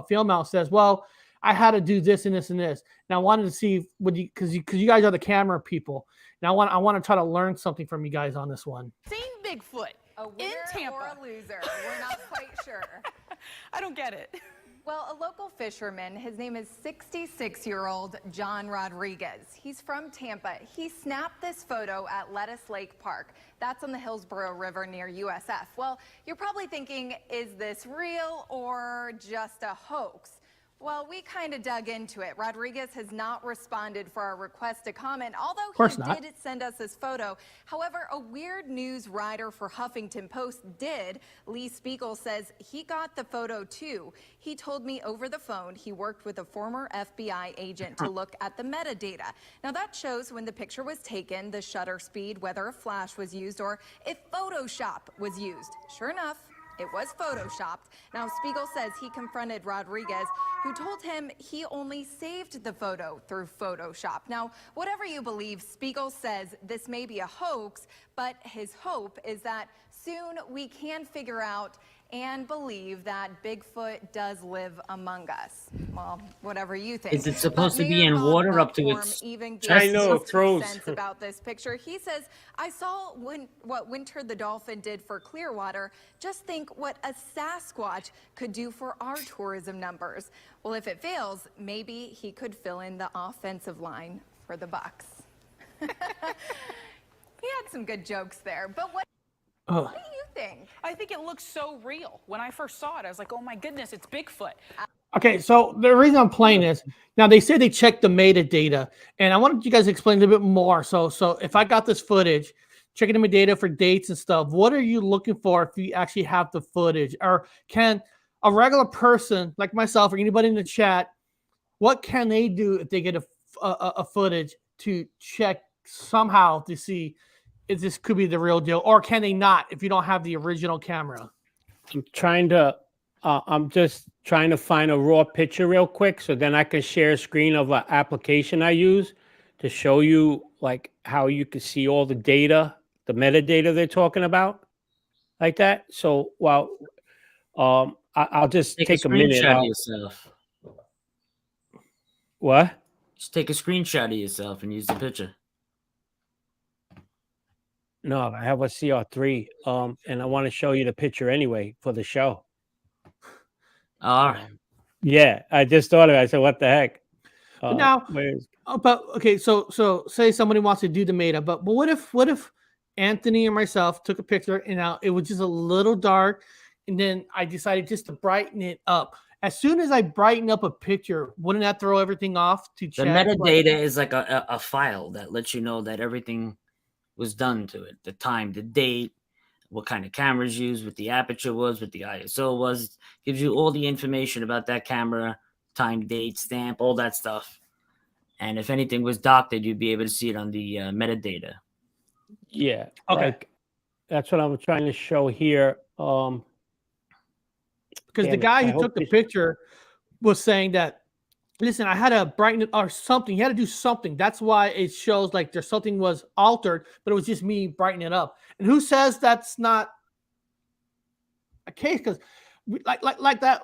film out says, "Well, I had to do this and this and this." Now I wanted to see what you because you guys are the camera people. Now I want to try to learn something from you guys on this one. Seen Bigfoot in Tampa. Or a loser. We're not quite sure. I don't get it. Well, a local fisherman, his name is 66-year-old John Rodriguez. He's from Tampa. He snapped this photo at Lettuce Lake Park. That's on the Hillsborough River near USF. Well, you're probably thinking, is this real or just a hoax? Well, we kind of dug into it. Rodriguez has not responded for our request to comment, although he did send us this photo. However, a Weird News writer for Huffington Post did. Lee Spiegel says he got the photo too. He told me over the phone he worked with a former FBI agent to look at the metadata. Now that shows when the picture was taken, the shutter speed, whether a flash was used, or if Photoshop was used. Sure enough, it was photoshopped. Now, Spiegel says he confronted Rodriguez, who told him he only saved the photo through Photoshop. Now, whatever you believe, Spiegel says this may be a hoax, but his hope is that soon we can figure out and believe that Bigfoot does live among us. Well, whatever you think. Is it supposed to be in water up to its chest? I know, it froze. Sense about this picture. He says, I saw what Winter the dolphin did for Clearwater. Just think what a Sasquatch could do for our tourism numbers. Well, if it fails, maybe he could fill in the offensive line for the Bucks. He had some good jokes there, but what do you think? I think it looks so real. When I first saw it, I was like, oh my goodness, it's Bigfoot. Okay, so the reason I'm playing this, now they say they checked the metadata, and I wanted you guys to explain a little bit more. So if I got this footage, checking the metadata for dates and stuff, what are you looking for if you actually have the footage? Or can a regular person like myself or anybody in the chat, what can they do if they get a footage to check somehow to see if this could be the real deal, or can they not if you don't have the original camera? I'm just trying to find a raw picture real quick, so then I can share a screen of an application I use to show you like how you can see all the data, the metadata they're talking about, like that. So while I'll just take a minute. Screenshot of yourself. What? Just take a screenshot of yourself and use the picture. No, I have a CR3, and I want to show you the picture anyway for the show. All right. Yeah, I just thought of it. I said, "What the heck?" But okay, so say somebody wants to do the meta, but what if Anthony and myself took a picture and now it was just a little dark, and then I decided just to brighten it up. As soon as I brighten up a picture, wouldn't that throw everything off to check? The metadata is like a file that lets you know that everything was done to it, the time, the date, what kind of cameras used, what the aperture was, what the ISO was. Gives you all the information about that camera, time, date, stamp, all that stuff. And if anything was doctored, you'd be able to see it on the metadata. Yeah. Okay. Like, that's what I'm trying to show here. Because the guy who took the picture was saying that listen, I had to brighten it or something. You had to do something. That's why it shows like there's something was altered, but it was just me brightening it up. And who says that's not a case? Because like that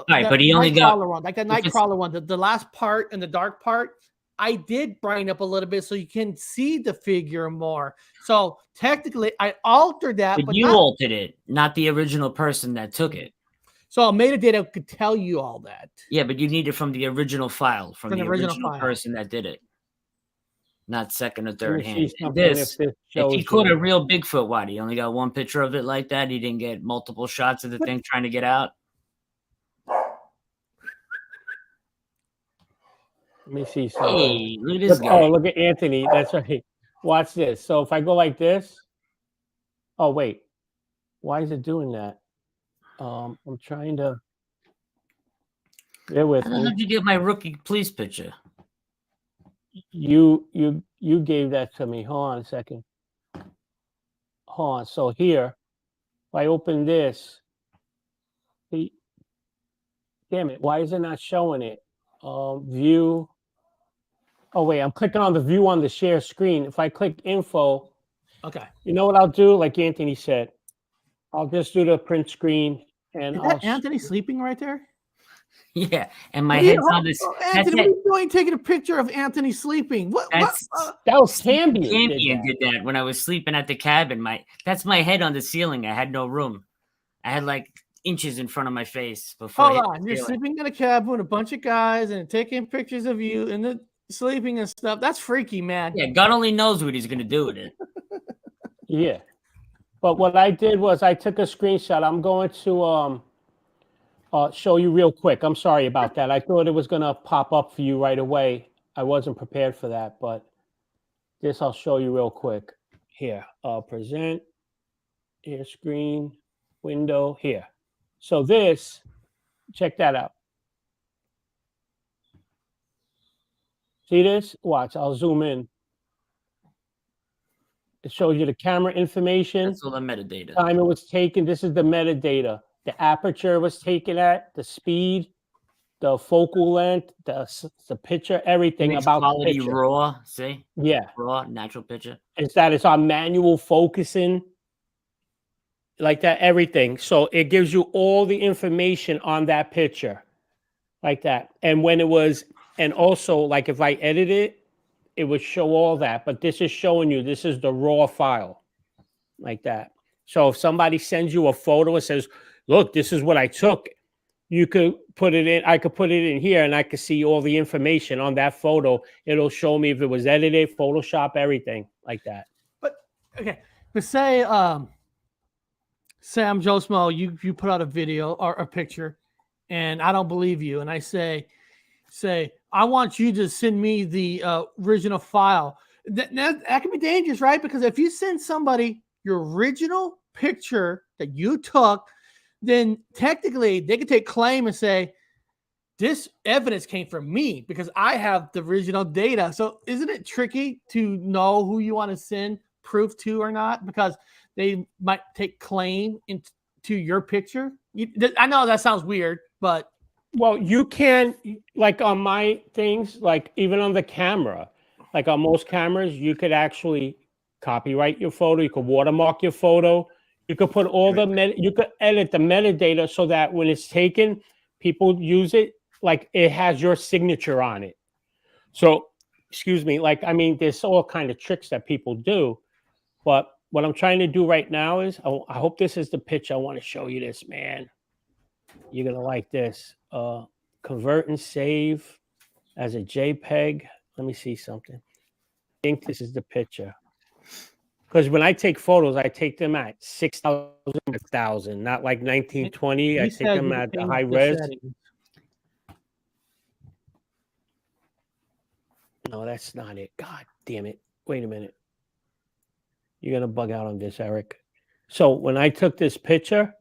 Right, that but he only got Nightcrawler one, like that if it's- Nightcrawler one, the last part and the dark part, I did brighten up a little bit so you can see the figure more. So technically, I altered that, but but you not, altered it, not the original person that took it. so metadata could tell you all that. Yeah, but you need it from the original file, from From the the original original file. person that did it, not second or Let third me see hand. And something this, if if shows he caught you. a real Bigfoot, why? He only got one picture of it like that. He didn't get multiple shots of the thing trying to get out. Let me see something. Hey, look at this guy. Oh, look at Anthony. That's right. Watch this. So if I go like this, oh wait, why is it doing that? I'm trying to. Bear with How the hell me. did you get my rookie police picture? You gave that to me. Hold on a second. Hold on. So here, if I open this, damn it, why is it not showing it? View. Oh wait, I'm clicking on the view on the share screen. If I click info, okay. You know what I'll do? Like Anthony said, I'll just do the print screen and Is I'll. that Anthony sleeping right there? Yeah, and my head's on this. Anthony, what are you doing taking a picture of Anthony sleeping? What? That's that was Cambion. Cambion did that when I was sleeping at the cabin. That's my head on the ceiling. I had no room. I had like inches in front of my face before. Hold on, you're sleeping in a cabin with a bunch of guys and taking pictures of you and the sleeping and stuff. That's freaky, man. Yeah, God only knows what he's gonna do with it. Yeah, but what I did was I took a screenshot. I'm going to show you real quick. I'm sorry about that. I thought it was gonna pop up for you right away. I wasn't prepared for that, but this I'll show you real quick. Here, present, here, screen, window, here. So this, check that out. See this? Watch, I'll zoom in. It shows you the camera information. That's all the metadata. Time it was taken. This is the metadata. The aperture was taken at, the speed, the focal length, the picture, everything about quality the picture. raw. See? Yeah. Raw, natural picture. It's on manual focusing. Like that, everything. So it gives you all the information on that picture. Like that. And when it was, and also like if I edit it, it would show all that. But this is showing you, this is the raw file. Like that. So if somebody sends you a photo and says, look, this is what I took, you could put it in, I could put it in here and I could see all the information on that photo. It'll show me if it was edited, Photoshop, everything like that. But okay, but say I'm Joe Smo, you put out a video or a picture and I don't believe you, and I say I want you to send me the original file. That can be dangerous, right? Because if you send somebody your original picture that you took, then technically they could take claim and say, this evidence came from me because I have the original data. So isn't it tricky to know who you want to send proof to or not? Because they might take claim into your picture. I know that sounds weird, but. Well, you can, like on my things, like even on the camera, like on most cameras, you could actually copyright your photo. You could watermark your photo. You could put all you could edit the metadata so that when it's taken, people use it, like it has your signature on it. So, excuse me, like, I mean, there's all kind of tricks that people do, but what I'm trying to do right now is, I hope this is the pitch. I want to show you this, man. You're going to like this. Convert and save as a JPEG. Let me see something. I think this is the picture. Because when I take photos, I take them at 6,000, not like 1920. I take them at the high res. No, that's not it. God damn it. Wait a minute. You're going to bug out on this, Eric. So when I took this picture,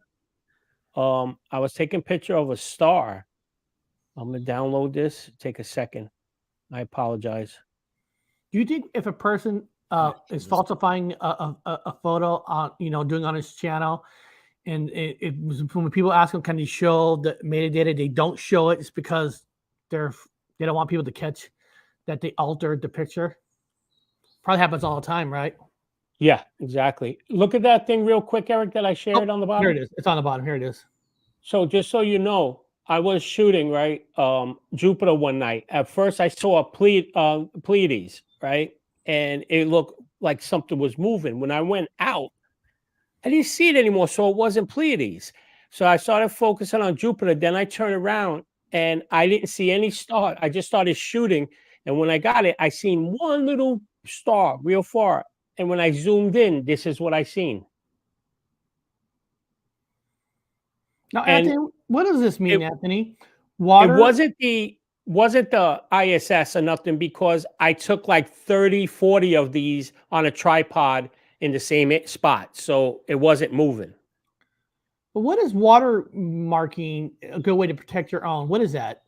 I was taking a picture of a star. I'm going to download this. Take a second. I apologize. Do you think if a person is falsifying a photo on, doing on his channel, and it was when people ask them, can you show the metadata, they don't show it, it's because they're They don't want people to catch that they altered the picture. Probably happens all the time, right? Yeah, exactly. Look at that thing real quick, Eric, that I shared on the bottom. Here it is. It's on the bottom. Here it is. So just so you know, I was shooting, right, Jupiter one night. At first, I saw a Pleiades, right? And it looked like something was moving. When I went out, I didn't see it anymore, so it wasn't Pleiades. So I started focusing on Jupiter. Then I turned around, and I didn't see any star. I just started shooting. And when I got it, I seen one little star real far. And when I zoomed in, this is what I seen. Now, And Anthony, what does this mean, Anthony? Water? It wasn't the ISS or nothing, because I took like 30, 40 of these on a tripod in the same spot. So it wasn't moving. But what is water marking a good way to protect your own? What is that?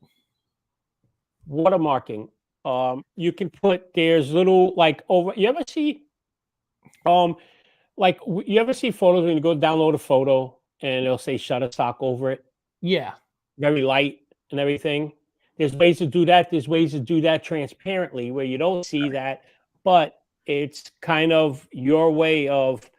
Watermarking. You can put, there's little like over, you ever see you ever see photos when you go download a photo and it'll say Shutterstock over it? Yeah. Very light and everything. There's ways to do that. There's ways to do that transparently where you don't see that, but it's kind of your way of,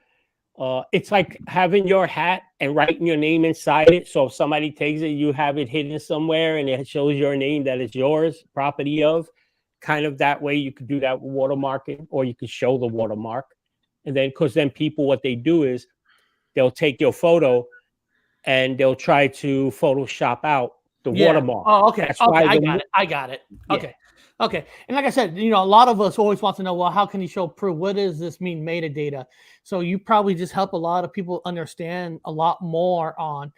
it's like having your hat and writing your name inside it. So if somebody takes it, you have it hidden somewhere and it shows your name that it's yours, property of. Kind of that way you could do that with watermarking, or you could show the watermark. And then, because then people, what they do is they'll take your photo and they'll try to Photoshop out the watermark. Oh, okay. That's Okay, why I got it. Yeah. Okay. Okay. And like I said, a lot of us always want to know, well, how can you show proof? What does this mean, metadata? So you probably just help a lot of people understand a lot more on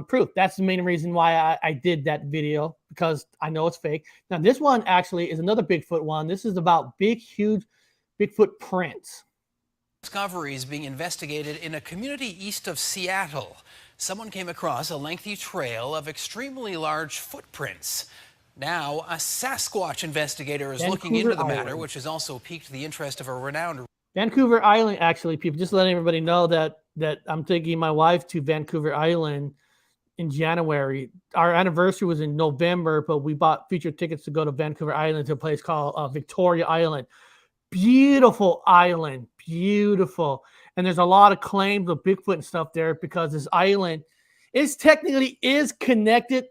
proof. That's the main reason why I did that video, because I know it's fake. Now, this one actually is another Bigfoot one. This is about big, huge Bigfoot prints. Discovery is being investigated in a community east of Seattle. Someone came across a lengthy trail of extremely large footprints. Now, a Sasquatch investigator is looking into the matter, which has also piqued the interest of a renowned Vancouver Island, actually, people, just letting everybody know that I'm taking my wife to Vancouver Island in January. Our anniversary was in November, but we bought future tickets to go to Vancouver Island to a place called Victoria Island. Beautiful island, beautiful. And there's a lot of claims of Bigfoot and stuff there, because this island technically connected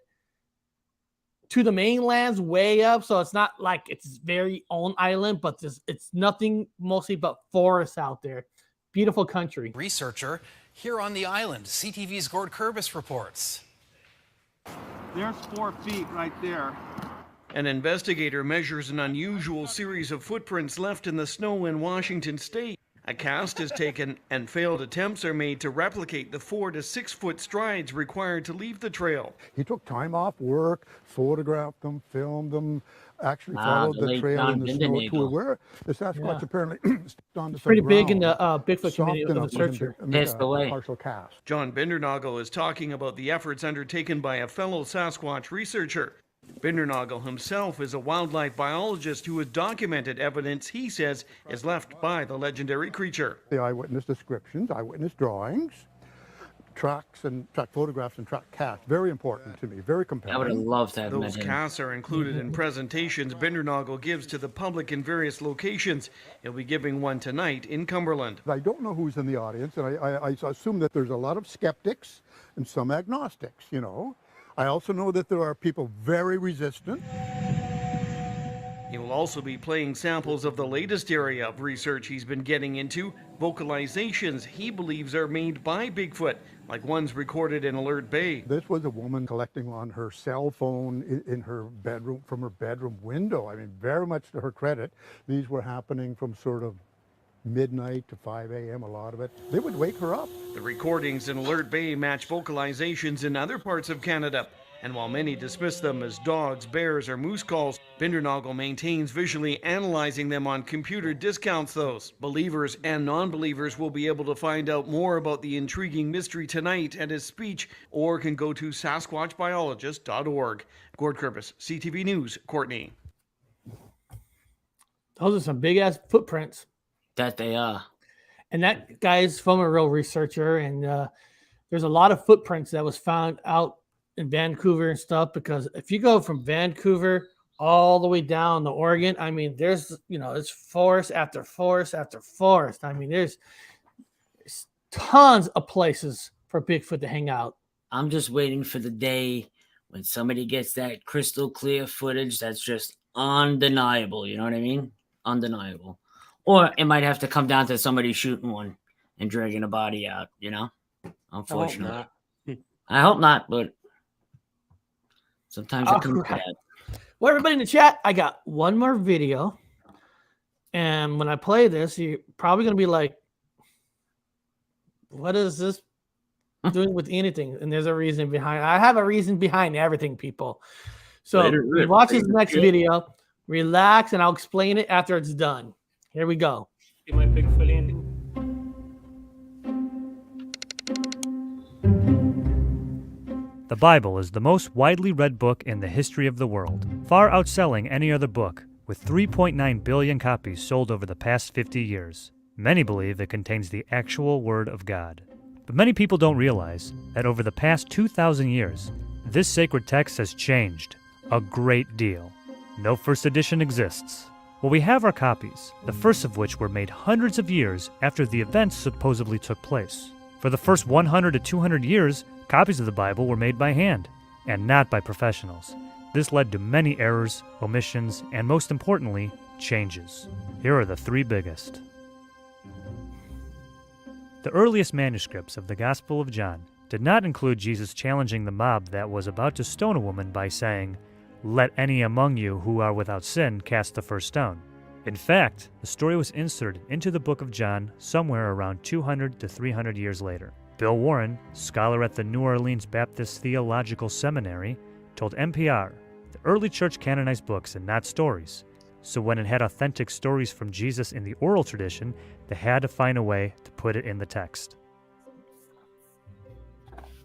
to the mainland's way up. So it's not like it's very own island, but it's nothing mostly but forests out there. Beautiful country. researcher here on the island. CTV's Gord Kurbis reports. There's 4 feet right there. An investigator measures an unusual series of footprints left in the snow in Washington state. A cast is taken and failed attempts are made to replicate the 4 to 6 foot strides required to leave the trail. He took time off work, photographed them, filmed them, actually followed the trail in the snow to where the Sasquatch apparently stepped onto some Pretty big ground, in the Bigfoot community of the enough for him searcher. to make a partial cast. John Bindernagel is talking about the efforts undertaken by a fellow Sasquatch researcher. Bindernagel himself is a wildlife biologist who has documented evidence he says is left by the legendary creature. The eyewitness descriptions, eyewitness drawings, tracks and track photographs and track casts. Very important to me, very compelling. I would have loved to have met Those him. casts are included in presentations Bindernagel gives to the public in various locations. He'll be giving one tonight in Cumberland. I don't know who's in the audience, and I assume that there's a lot of skeptics and some agnostics, I also know that there are people very resistant. He will also be playing samples of the latest area of research he's been getting into, vocalizations he believes are made by Bigfoot, like ones recorded in Alert Bay. This was a woman collecting on her cell phone in her bedroom, from her bedroom window. I mean, very much to her credit. These were happening from sort of midnight to 5 a.m., a lot of it. They would wake her up. The recordings in Alert Bay match vocalizations in other parts of Canada. And while many dismiss them as dogs, bears, or moose calls, Bindernagel maintains visually analyzing them on computer discounts those. Believers and non-believers will be able to find out more about the intriguing mystery tonight at his speech, or can go to sasquatchbiologist.org. Gord Kurbis, CTV News, Courtney. Those are some big-ass footprints. That they are. And that guy's from a real researcher, and there's a lot of footprints that was found out in Vancouver and stuff, because if you go from Vancouver all the way down to Oregon. I mean, there's, it's forest after forest after forest. I mean, there's tons of places for Bigfoot to hang out. I'm just waiting for the day when somebody gets that crystal clear footage that's just undeniable. You know what I mean? Undeniable. Or it might have to come down to somebody shooting one and dragging a body out, Unfortunately. I hope not, but sometimes it comes to that. Well, everybody in the chat, I got one more video. And when I play this, you're probably going to be like, what is this doing with anything? And there's a reason behind it. I have a reason behind everything, people. So watch this next video, relax, and I'll explain it after it's done. Here we go. My Bigfoot ending. The Bible is the most widely read book in the history of the world, far outselling any other book, with 3.9 billion copies sold over the past 50 years. Many believe it contains the actual Word of God. But many people don't realize that over the past 2,000 years, this sacred text has changed a great deal. No first edition exists. Well, we have our copies, the first of which were made hundreds of years after the events supposedly took place. For the first 100 to 200 years, copies of the Bible were made by hand, and not by professionals. This led to many errors, omissions, and most importantly, changes. Here are the three biggest. The earliest manuscripts of the Gospel of John did not include Jesus challenging the mob that was about to stone a woman by saying, "Let any among you who are without sin cast the first stone." In fact, the story was inserted into the book of John somewhere around 200 to 300 years later. Bill Warren, scholar at the New Orleans Baptist Theological Seminary, told NPR the early church canonized books and not stories. So when it had authentic stories from Jesus in the oral tradition, they had to find a way to put it in the text.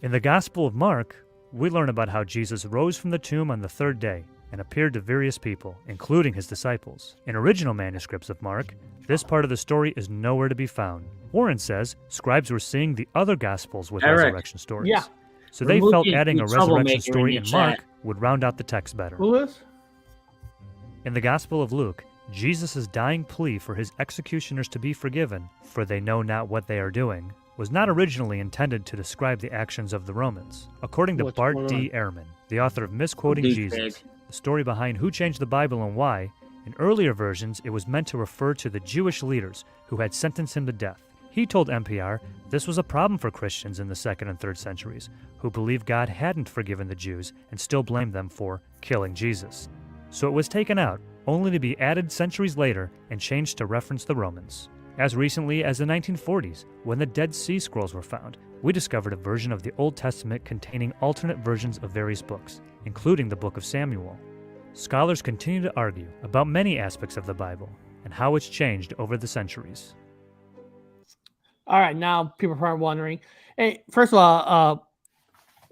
In the Gospel of Mark, we learn about how Jesus rose from the tomb on the third day and appeared to various people, including his disciples. In original manuscripts of Mark, this part of the story is nowhere to be found. Warren says scribes were seeing the other Gospels with resurrection stories. Yeah. So they felt adding a resurrection story in Mark would round out the text better. Who is? In the Gospel of Luke, Jesus' dying plea for his executioners to be forgiven, for they know not what they are doing, was not originally intended to describe the actions of the Romans. According to Bart D. Ehrman, the author of Misquoting Jesus, the story behind who changed the Bible and why, in earlier versions it was meant to refer to the Jewish leaders who had sentenced him to death. He told NPR this was a problem for Christians in the 2nd and 3rd centuries, who believed God hadn't forgiven the Jews and still blamed them for killing Jesus. So it was taken out, only to be added centuries later and changed to reference the Romans. As recently as the 1940s, when the Dead Sea Scrolls were found, we discovered a version of the Old Testament containing alternate versions of various books, including the Book of Samuel. Scholars continue to argue about many aspects of the Bible and how it's changed over the centuries. All right, now people are probably wondering, hey, first of all,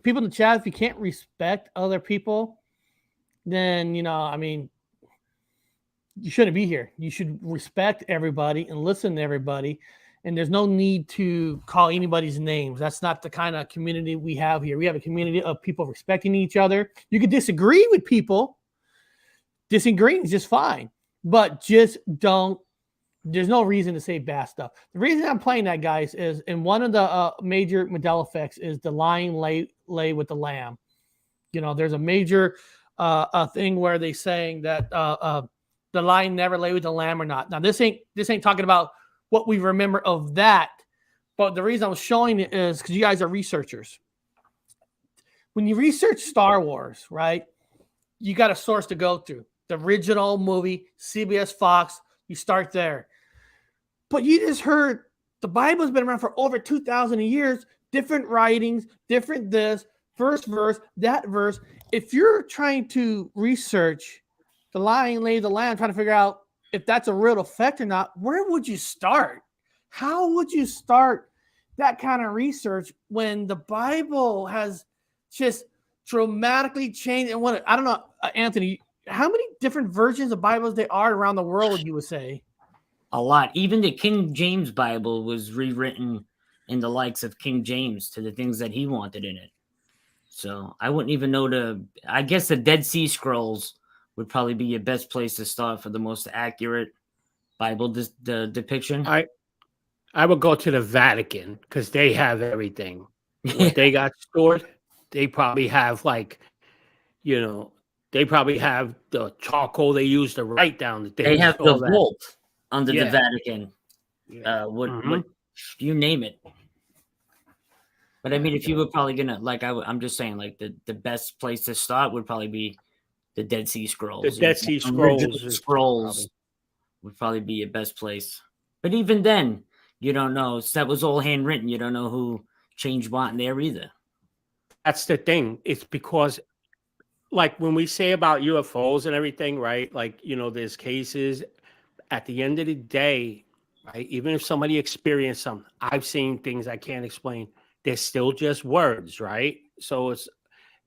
people in the chat, if you can't respect other people, then, you shouldn't be here. You should respect everybody and listen to everybody. And there's no need to call anybody's names. That's not the kind of community we have here. We have a community of people respecting each other. You can disagree with people. Disagreeing is just fine. But just don't, there's no reason to say bad stuff. The reason I'm playing that, guys, is in one of the major Mandela effects is the lion lay with the lamb. There's a major thing where they saying that the lion never lay with the lamb or not. Now, this ain't talking about what we remember of that. But the reason I was showing it is because you guys are researchers. When you research Star Wars, right, you got a source to go through. The original movie, CBS Fox, you start there. But you just heard the Bible has been around for over 2,000 years, different writings, different this, first verse, that verse. If you're trying to research the lion laid the lamb, trying to figure out if that's a real effect or not, where would you start? How would you start that kind of research when the Bible has just dramatically changed? And I don't know, Anthony, how many different versions of Bibles there are around the world, you would say? A lot. Even the King James Bible was rewritten in the likes of King James to the things that he wanted in it. So I wouldn't even know I guess the Dead Sea Scrolls would probably be your best place to start for the most accurate Bible the depiction. I would go to the Vatican because they have everything. What they got stored, they probably have they probably have the charcoal they use to write down the things. They have the vault under the Yeah. Vatican. What you name it. But I mean, if you were probably gonna I'm just saying, like the best place to start would probably be the Dead Sea Scrolls. The Dead Sea Scrolls Scrolls would probably be your best place. But even then, you don't know. That was all handwritten. You don't know who changed what in there either. That's the thing. It's because, like, when we say about UFOs and everything, right? Like, there's cases. At the end of the day, right? Even if somebody experienced something, I've seen things I can't explain. They're still just words, right? So it's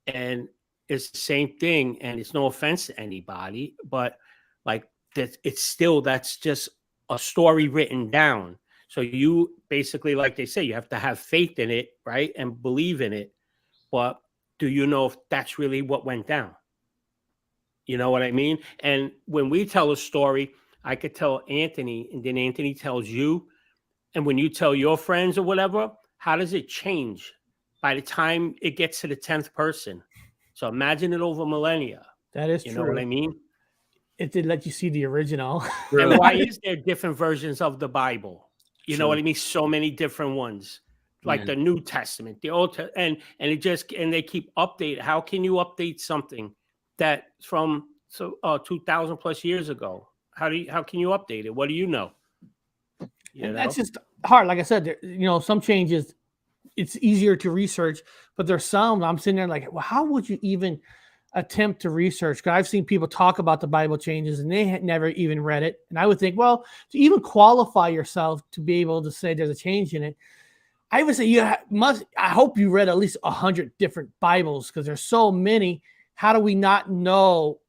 the same thing, and it's no offense to anybody, but like that's just a story written down. So you basically, like they say, you have to have faith in it, right? And believe in it. But do you know if that's really what went down? You know what I mean? And when we tell a story, I could tell Anthony, and then Anthony tells you. And when you tell your friends or whatever, how does it change by the time it gets to the 10th person? So imagine it over millennia. That is true. true. You know what I mean? It did let you see the original. And why is there different versions of the Bible? You know True. what I mean? So many different ones, like the New Testament, the Old Testament, and they keep updating. How can you update something that from 2,000 plus years ago? How can you update it? What do you know? And that's just hard. Like I said, some changes, it's easier to research, but there's some I'm sitting there like, well, how would you even attempt to research? Because I've seen people talk about the Bible changes and they had never even read it. And I would think, well, to even qualify yourself to be able to say there's a change in it, I would say I hope you read at least 100 different Bibles, because there's so many. How do we not know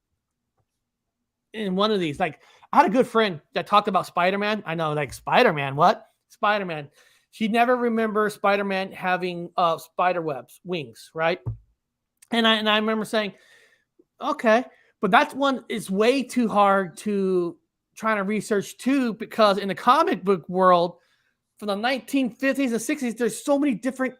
in one of these? Like, I had a good friend that talked about Spider-Man. I know, like, Spider-Man, what? Spider-Man. She never remembers Spider-Man having spider webs, wings, right? And I remember saying, okay, but that one is way too hard to try to research too, because in the comic book world, from the 1950s and 60s, there's so many different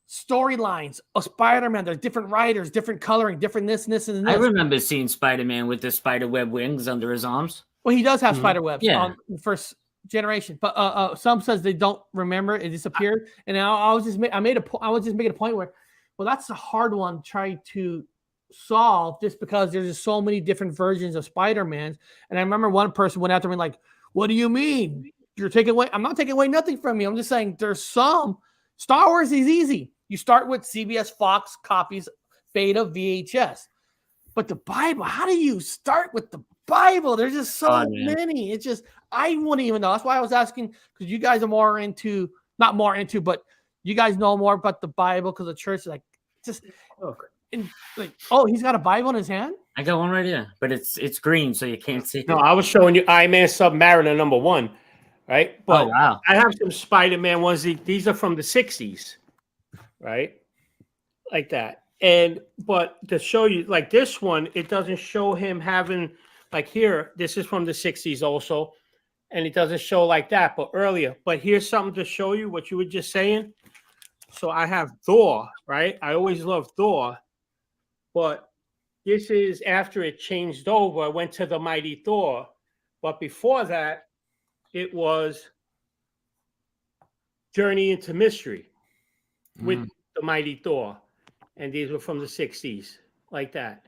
storylines of Spider-Man. There's different writers, different coloring, different this and this and this. I remember seeing Spider-Man with the spider web wings under his arms. Well, he does have spider webs Yeah. on the first generation, but some says they don't remember it disappeared. And I was just making a point where, well, that's a hard one to try to solve, just because there's just so many different versions of Spider-Man. And I remember one person went after me like, "What do you mean? You're taking away?" I'm not taking away nothing from you. I'm just saying there's some. Star Wars is easy. You start with CBS, Fox copies, Beta, VHS. But the Bible, how do you start with the Bible? There's just so many. It's just, I wouldn't even know. That's why I was asking, because you guys are not more into, but you guys know more about the Bible, because the church is like, just, he's got a Bible in his hand? I got one right here, but it's green, so you can't see it. No, I was showing you Iron Man Submariner #1, right? But wow. I have some Spider-Man ones. These are from the 60s, right? Like that. But to show you, like this one, it doesn't show him having, like here, this is from the 60s also, and it doesn't show like that, but earlier. But here's something to show you what you were just saying. So I have Thor, right? I always love Thor, but this is after it changed over. I went to the Mighty Thor, but before that, it was Journey into Mystery with the Mighty Thor. And these were from the 60s, like that.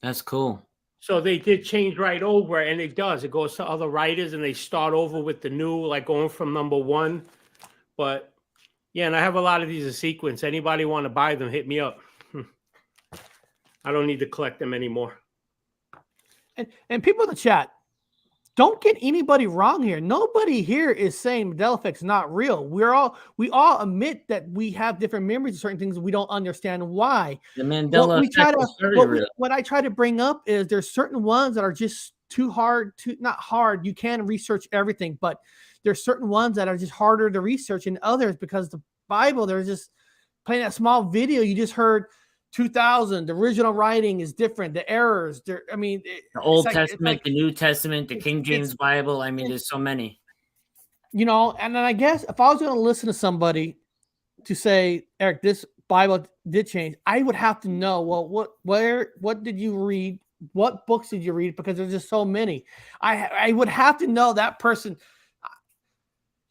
That's cool. So they did change right over, and it does. It goes to other writers, and they start over with the new, like going from #1. But, yeah, and I have a lot of these in sequence. Anybody want to buy them, hit me up. I don't need to collect them anymore. And people in the chat, don't get anybody wrong here. Nobody here is saying Mandela effect's not real. We all admit that we have different memories of certain things, and we don't understand why. The Mandela effect is very real. What I try to bring up is there's certain ones that are just too hard not hard. You can research everything, but there's certain ones that are just harder to research than others, because the Bible, there's just playing that small video you just heard 2000, the original writing is different. The errors, the Old Testament, like, the New Testament, the King James Bible. I mean, there's so many. And then I guess if I was going to listen to somebody to say, Eric, this Bible did change, I would have to know, well, what did you read? What books did you read? Because there's just so many. I would have to know that person.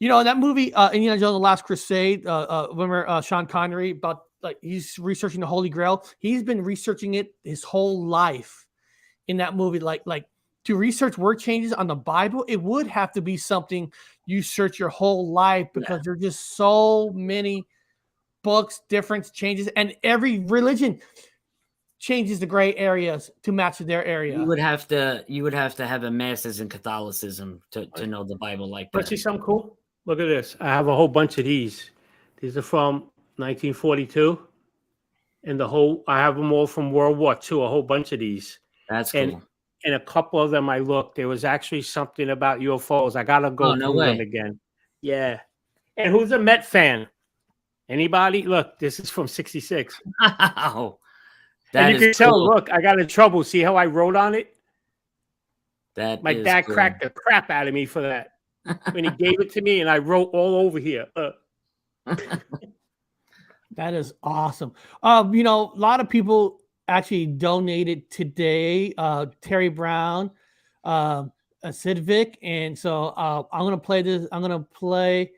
That movie, Indiana Jones: The Last Crusade. Remember Sean Connery about he's researching the Holy Grail. He's been researching it his whole life. In that movie, like to research word changes on the Bible, it would have to be something you search your whole life because there's just so many books, different changes, and every religion changes the gray areas to match their area. You would have to have a master's in Catholicism to know the Bible like that. Let's see something cool. Look at this. I have a whole bunch of these. These are from 1942, and I have them all from World War II. A whole bunch of these. That's cool. And a couple of them I looked. There was actually something about UFOs. I gotta go through them again. Yeah. And who's a Met fan? Anybody? Look, this is from '66. Wow. And you can tell, look, I got in trouble. See how I wrote on it? My dad cracked the crap out of me for that. When he gave it to me and I wrote all over here. That is awesome. A lot of people actually donated today. Terry Brown, Sidvic. And so I'm going to play this. I'm going to play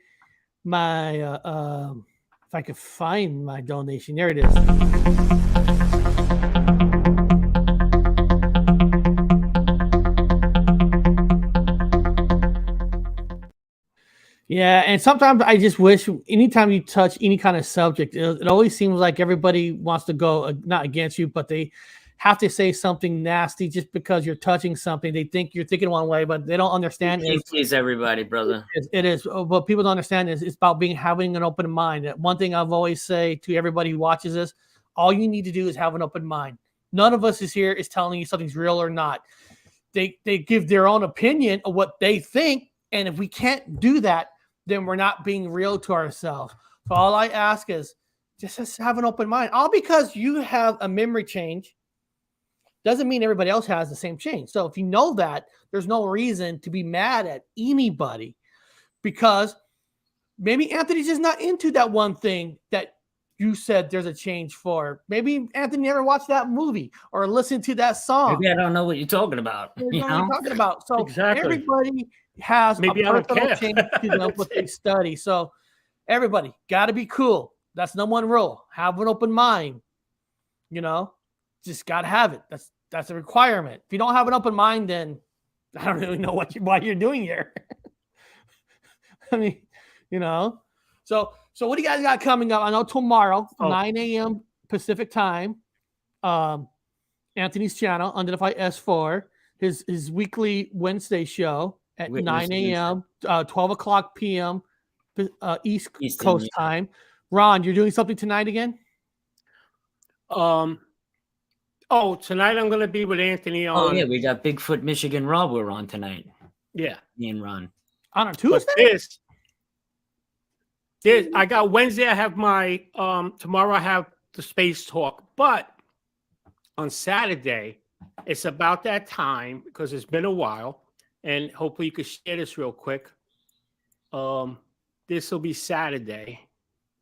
my, if I could find my donation. There it is. Yeah, and sometimes I just wish anytime you touch any kind of subject, it always seems like everybody wants to go, not against you, but they have to say something nasty just because you're touching something. They think you're thinking one way, but they don't understand. You can't please everybody, brother. It is. What people don't understand is it's about having an open mind. One thing I've always say to everybody who watches this, all you need to do is have an open mind. None of us is here is telling you something's real or not. They give their own opinion of what they think, and if we can't do that, then we're not being real to ourselves. So all I ask is just have an open mind. All because you have a memory change doesn't mean everybody else has the same change. So if you know that, there's no reason to be mad at anybody because maybe Anthony's just not into that one thing that you said there's a change for. Maybe Anthony never watched that movie or listened to that song. Maybe I don't know what you're talking about. You know what I'm talking about. So exactly. Everybody has maybe a personal change to them what they study. So everybody got to be cool. That's number one rule. Have an open mind. Just got to have it. That's a requirement. If you don't have an open mind, then I don't really know why you're doing here. I mean, So what do you guys got coming up? I know tomorrow, 9 a.m. Pacific time, Anthony's channel, Unidentified S4, his weekly Wednesday show at 9 a.m., 12 o'clock p.m. East Coast time. Ron, you're doing something tonight again? Tonight I'm going to be with Anthony on. Oh, yeah, we got Bigfoot, Michigan Rob we're on tonight. Yeah. Me and Ron. On a Tuesday? I got Wednesday. I have my tomorrow. I have the space talk, but on Saturday, it's about that time because it's been a while, and hopefully you can share this real quick. This will be Saturday.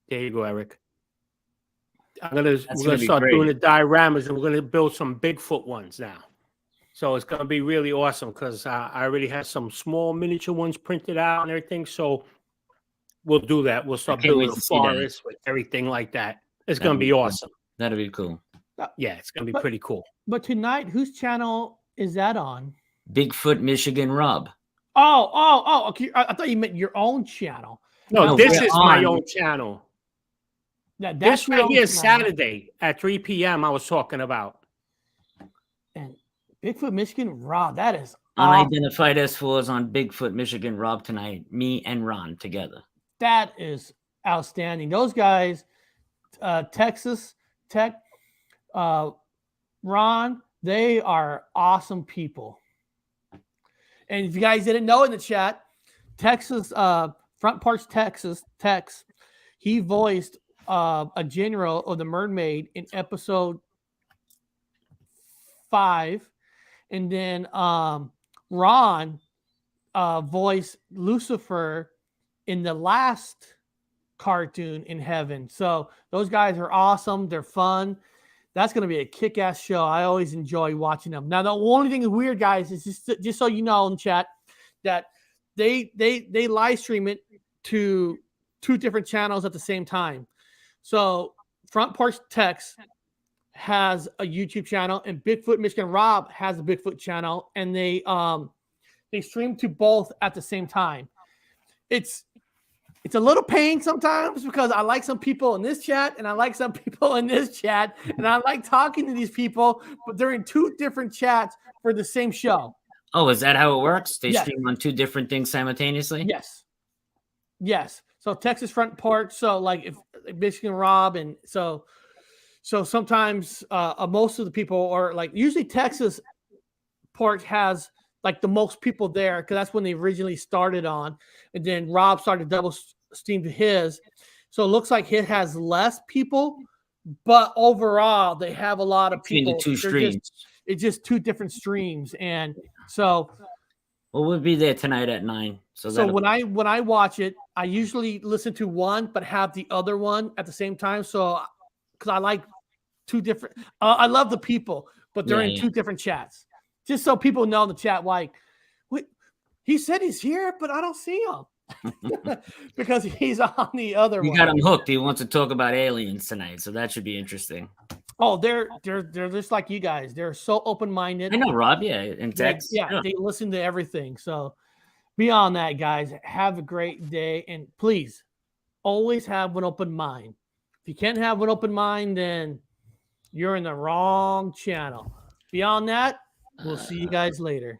There you go, Eric. We're gonna start doing the dioramas, and we're gonna build some Bigfoot ones now. So it's gonna be really awesome because I already have some small miniature ones printed out and everything. So we'll do that. We'll start building a forest with everything like that. It's going to be awesome. That'll be cool. Yeah, it's going to be pretty cool. But tonight, whose channel is that on? Bigfoot, Michigan Rob. Oh, okay. I thought you meant your own channel. No, this is my own channel. That's this right here is Saturday at 3 p.m. I was talking about. And Bigfoot, Michigan Rob, that is awesome. Unidentified S4s on Bigfoot, Michigan Rob tonight. Me and Ron together. That is outstanding. Those guys, Texas Tech, Ron, they are awesome people. And if you guys didn't know in the chat, Texas, Front Porch Texas, Tex, he voiced a general of the mermaid in episode 5, and then Ron voiced Lucifer in the last cartoon in Heaven. So those guys are awesome. They're fun. That's going to be a kick-ass show. I always enjoy watching them. Now, the only thing is weird, guys, is just so you know in chat that they live stream it to 2 different channels at the same time. So Front Porch Tex has a YouTube channel, and Bigfoot Michigan Rob has a Bigfoot channel, and they stream to both at the same time. It's a little pain sometimes because I like some people in this chat and I like some people in this chat, and I like talking to these people, but they're in 2 different chats for the same show. Oh, is that how it works? They Yes. stream on 2 different things simultaneously? Yes. So Texas Front Porch. So like if Michigan Rob, and so sometimes most of the people are like, usually Texas Porch has like the most people there because that's when they originally started on, and then Rob started double stream to his. So it looks like it has less people, but overall they have a lot of Between people. the 2 streams. It's just 2 different streams, and so. Well, we'll be there tonight at 9. So when I watch it, I usually listen to one, but have the other one at the same time. So because I like 2 different, I love the people, but they're in 2 different chats. Just so people know in the chat, like, wait, he said he's here, but I don't see him because he's on the other one. You got him hooked. He wants to talk about aliens tonight, so that should be interesting. Oh, they're just like you guys. They're so open-minded. I know, Rob. Yeah, and Tex. They listen to everything. So beyond that, guys, have a great day, and please always have an open mind. If you can't have an open mind, then you're in the wrong channel. Beyond that, we'll see you guys later.